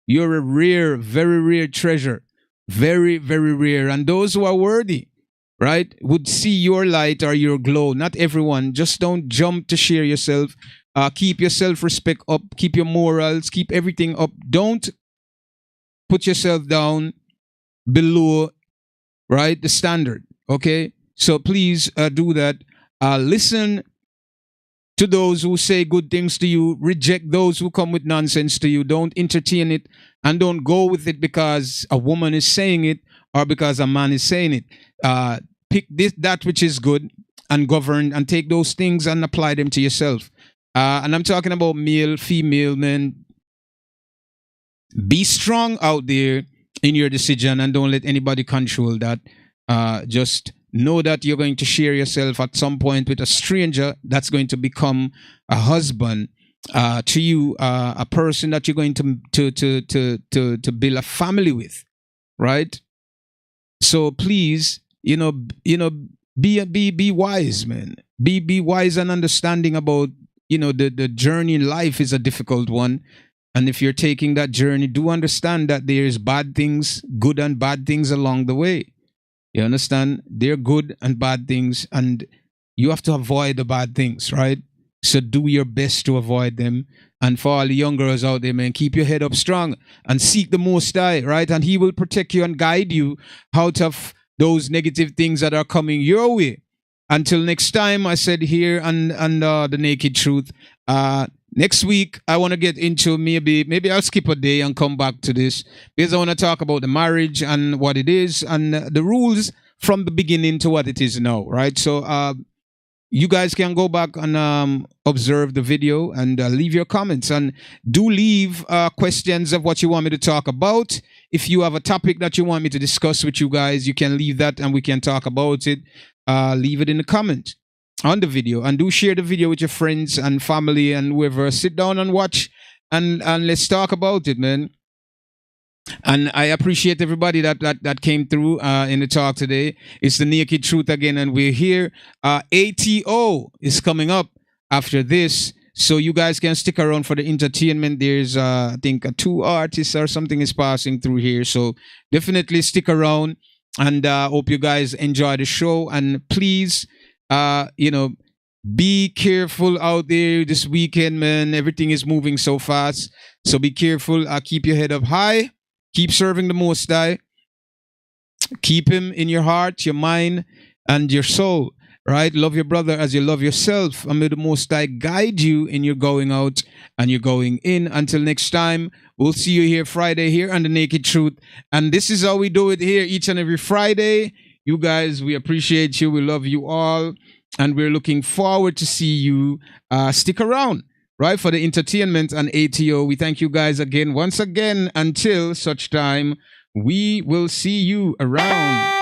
you're a rare, very rare treasure. Very, very rare. And those who are worthy, right, would see your light or your glow. Not everyone. Just don't jump to share yourself. Keep your self-respect up. Keep your morals. Keep everything up. Don't put yourself down below, right, the standard. Okay? So please do that. Listen to those who say good things to you. Reject those who come with nonsense to you. Don't entertain it, and don't go with it because a woman is saying it or because a man is saying it. Pick that which is good and govern, and take those things and apply them to yourself. And I'm talking about male, female, men. Be strong out there in your decision and don't let anybody control that. Just know that you're going to share yourself at some point with a stranger that's going to become a husband to you, a person that you're going to build a family with, right? So please, be wise, man. Be wise and understanding about the journey in life is a difficult one. And if you're taking that journey, do understand that there is bad things, good and bad things along the way. You understand? They're good and bad things, and you have to avoid the bad things, right? So do your best to avoid them. And for all the young girls out there, man, keep your head up strong and seek the Most High, right? And He will protect you and guide you out of those negative things that are coming your way. Until next time, I said here on The Naked Truth. Next week, I want to get into maybe I'll skip a day and come back to this, because I want to talk about the marriage and what it is and the rules from the beginning to what it is now, right? So you guys can go back and observe the video and leave your comments, and do leave questions of what you want me to talk about. If you have a topic that you want me to discuss with you guys, you can leave that and we can talk about it. Leave it in the comment on the video, and do share the video with your friends and family and whoever. Sit down and watch, and let's talk about it, man. And I appreciate everybody that came through in the talk today. It's The Naked Truth again, and we're here. ATO is coming up. after this. So you guys can stick around for the entertainment. There's, I think, two artists or something is passing through here. So definitely stick around, and hope you guys enjoy the show. And please, be careful out there this weekend, man. Everything is moving so fast. So be careful. Keep your head up high. Keep serving the Most High. Keep Him in your heart, your mind, and your soul. Right? Love your brother as you love yourself. And may the Most High guide you in your going out and your going in. Until next time, we'll see you here Friday here on The Naked Truth. And this is how we do it here each and every Friday. You guys, we appreciate you. We love you all. And we're looking forward to see you stick around, right, for the entertainment and ATO. We thank you guys again, once again. Until such time, we will see you around.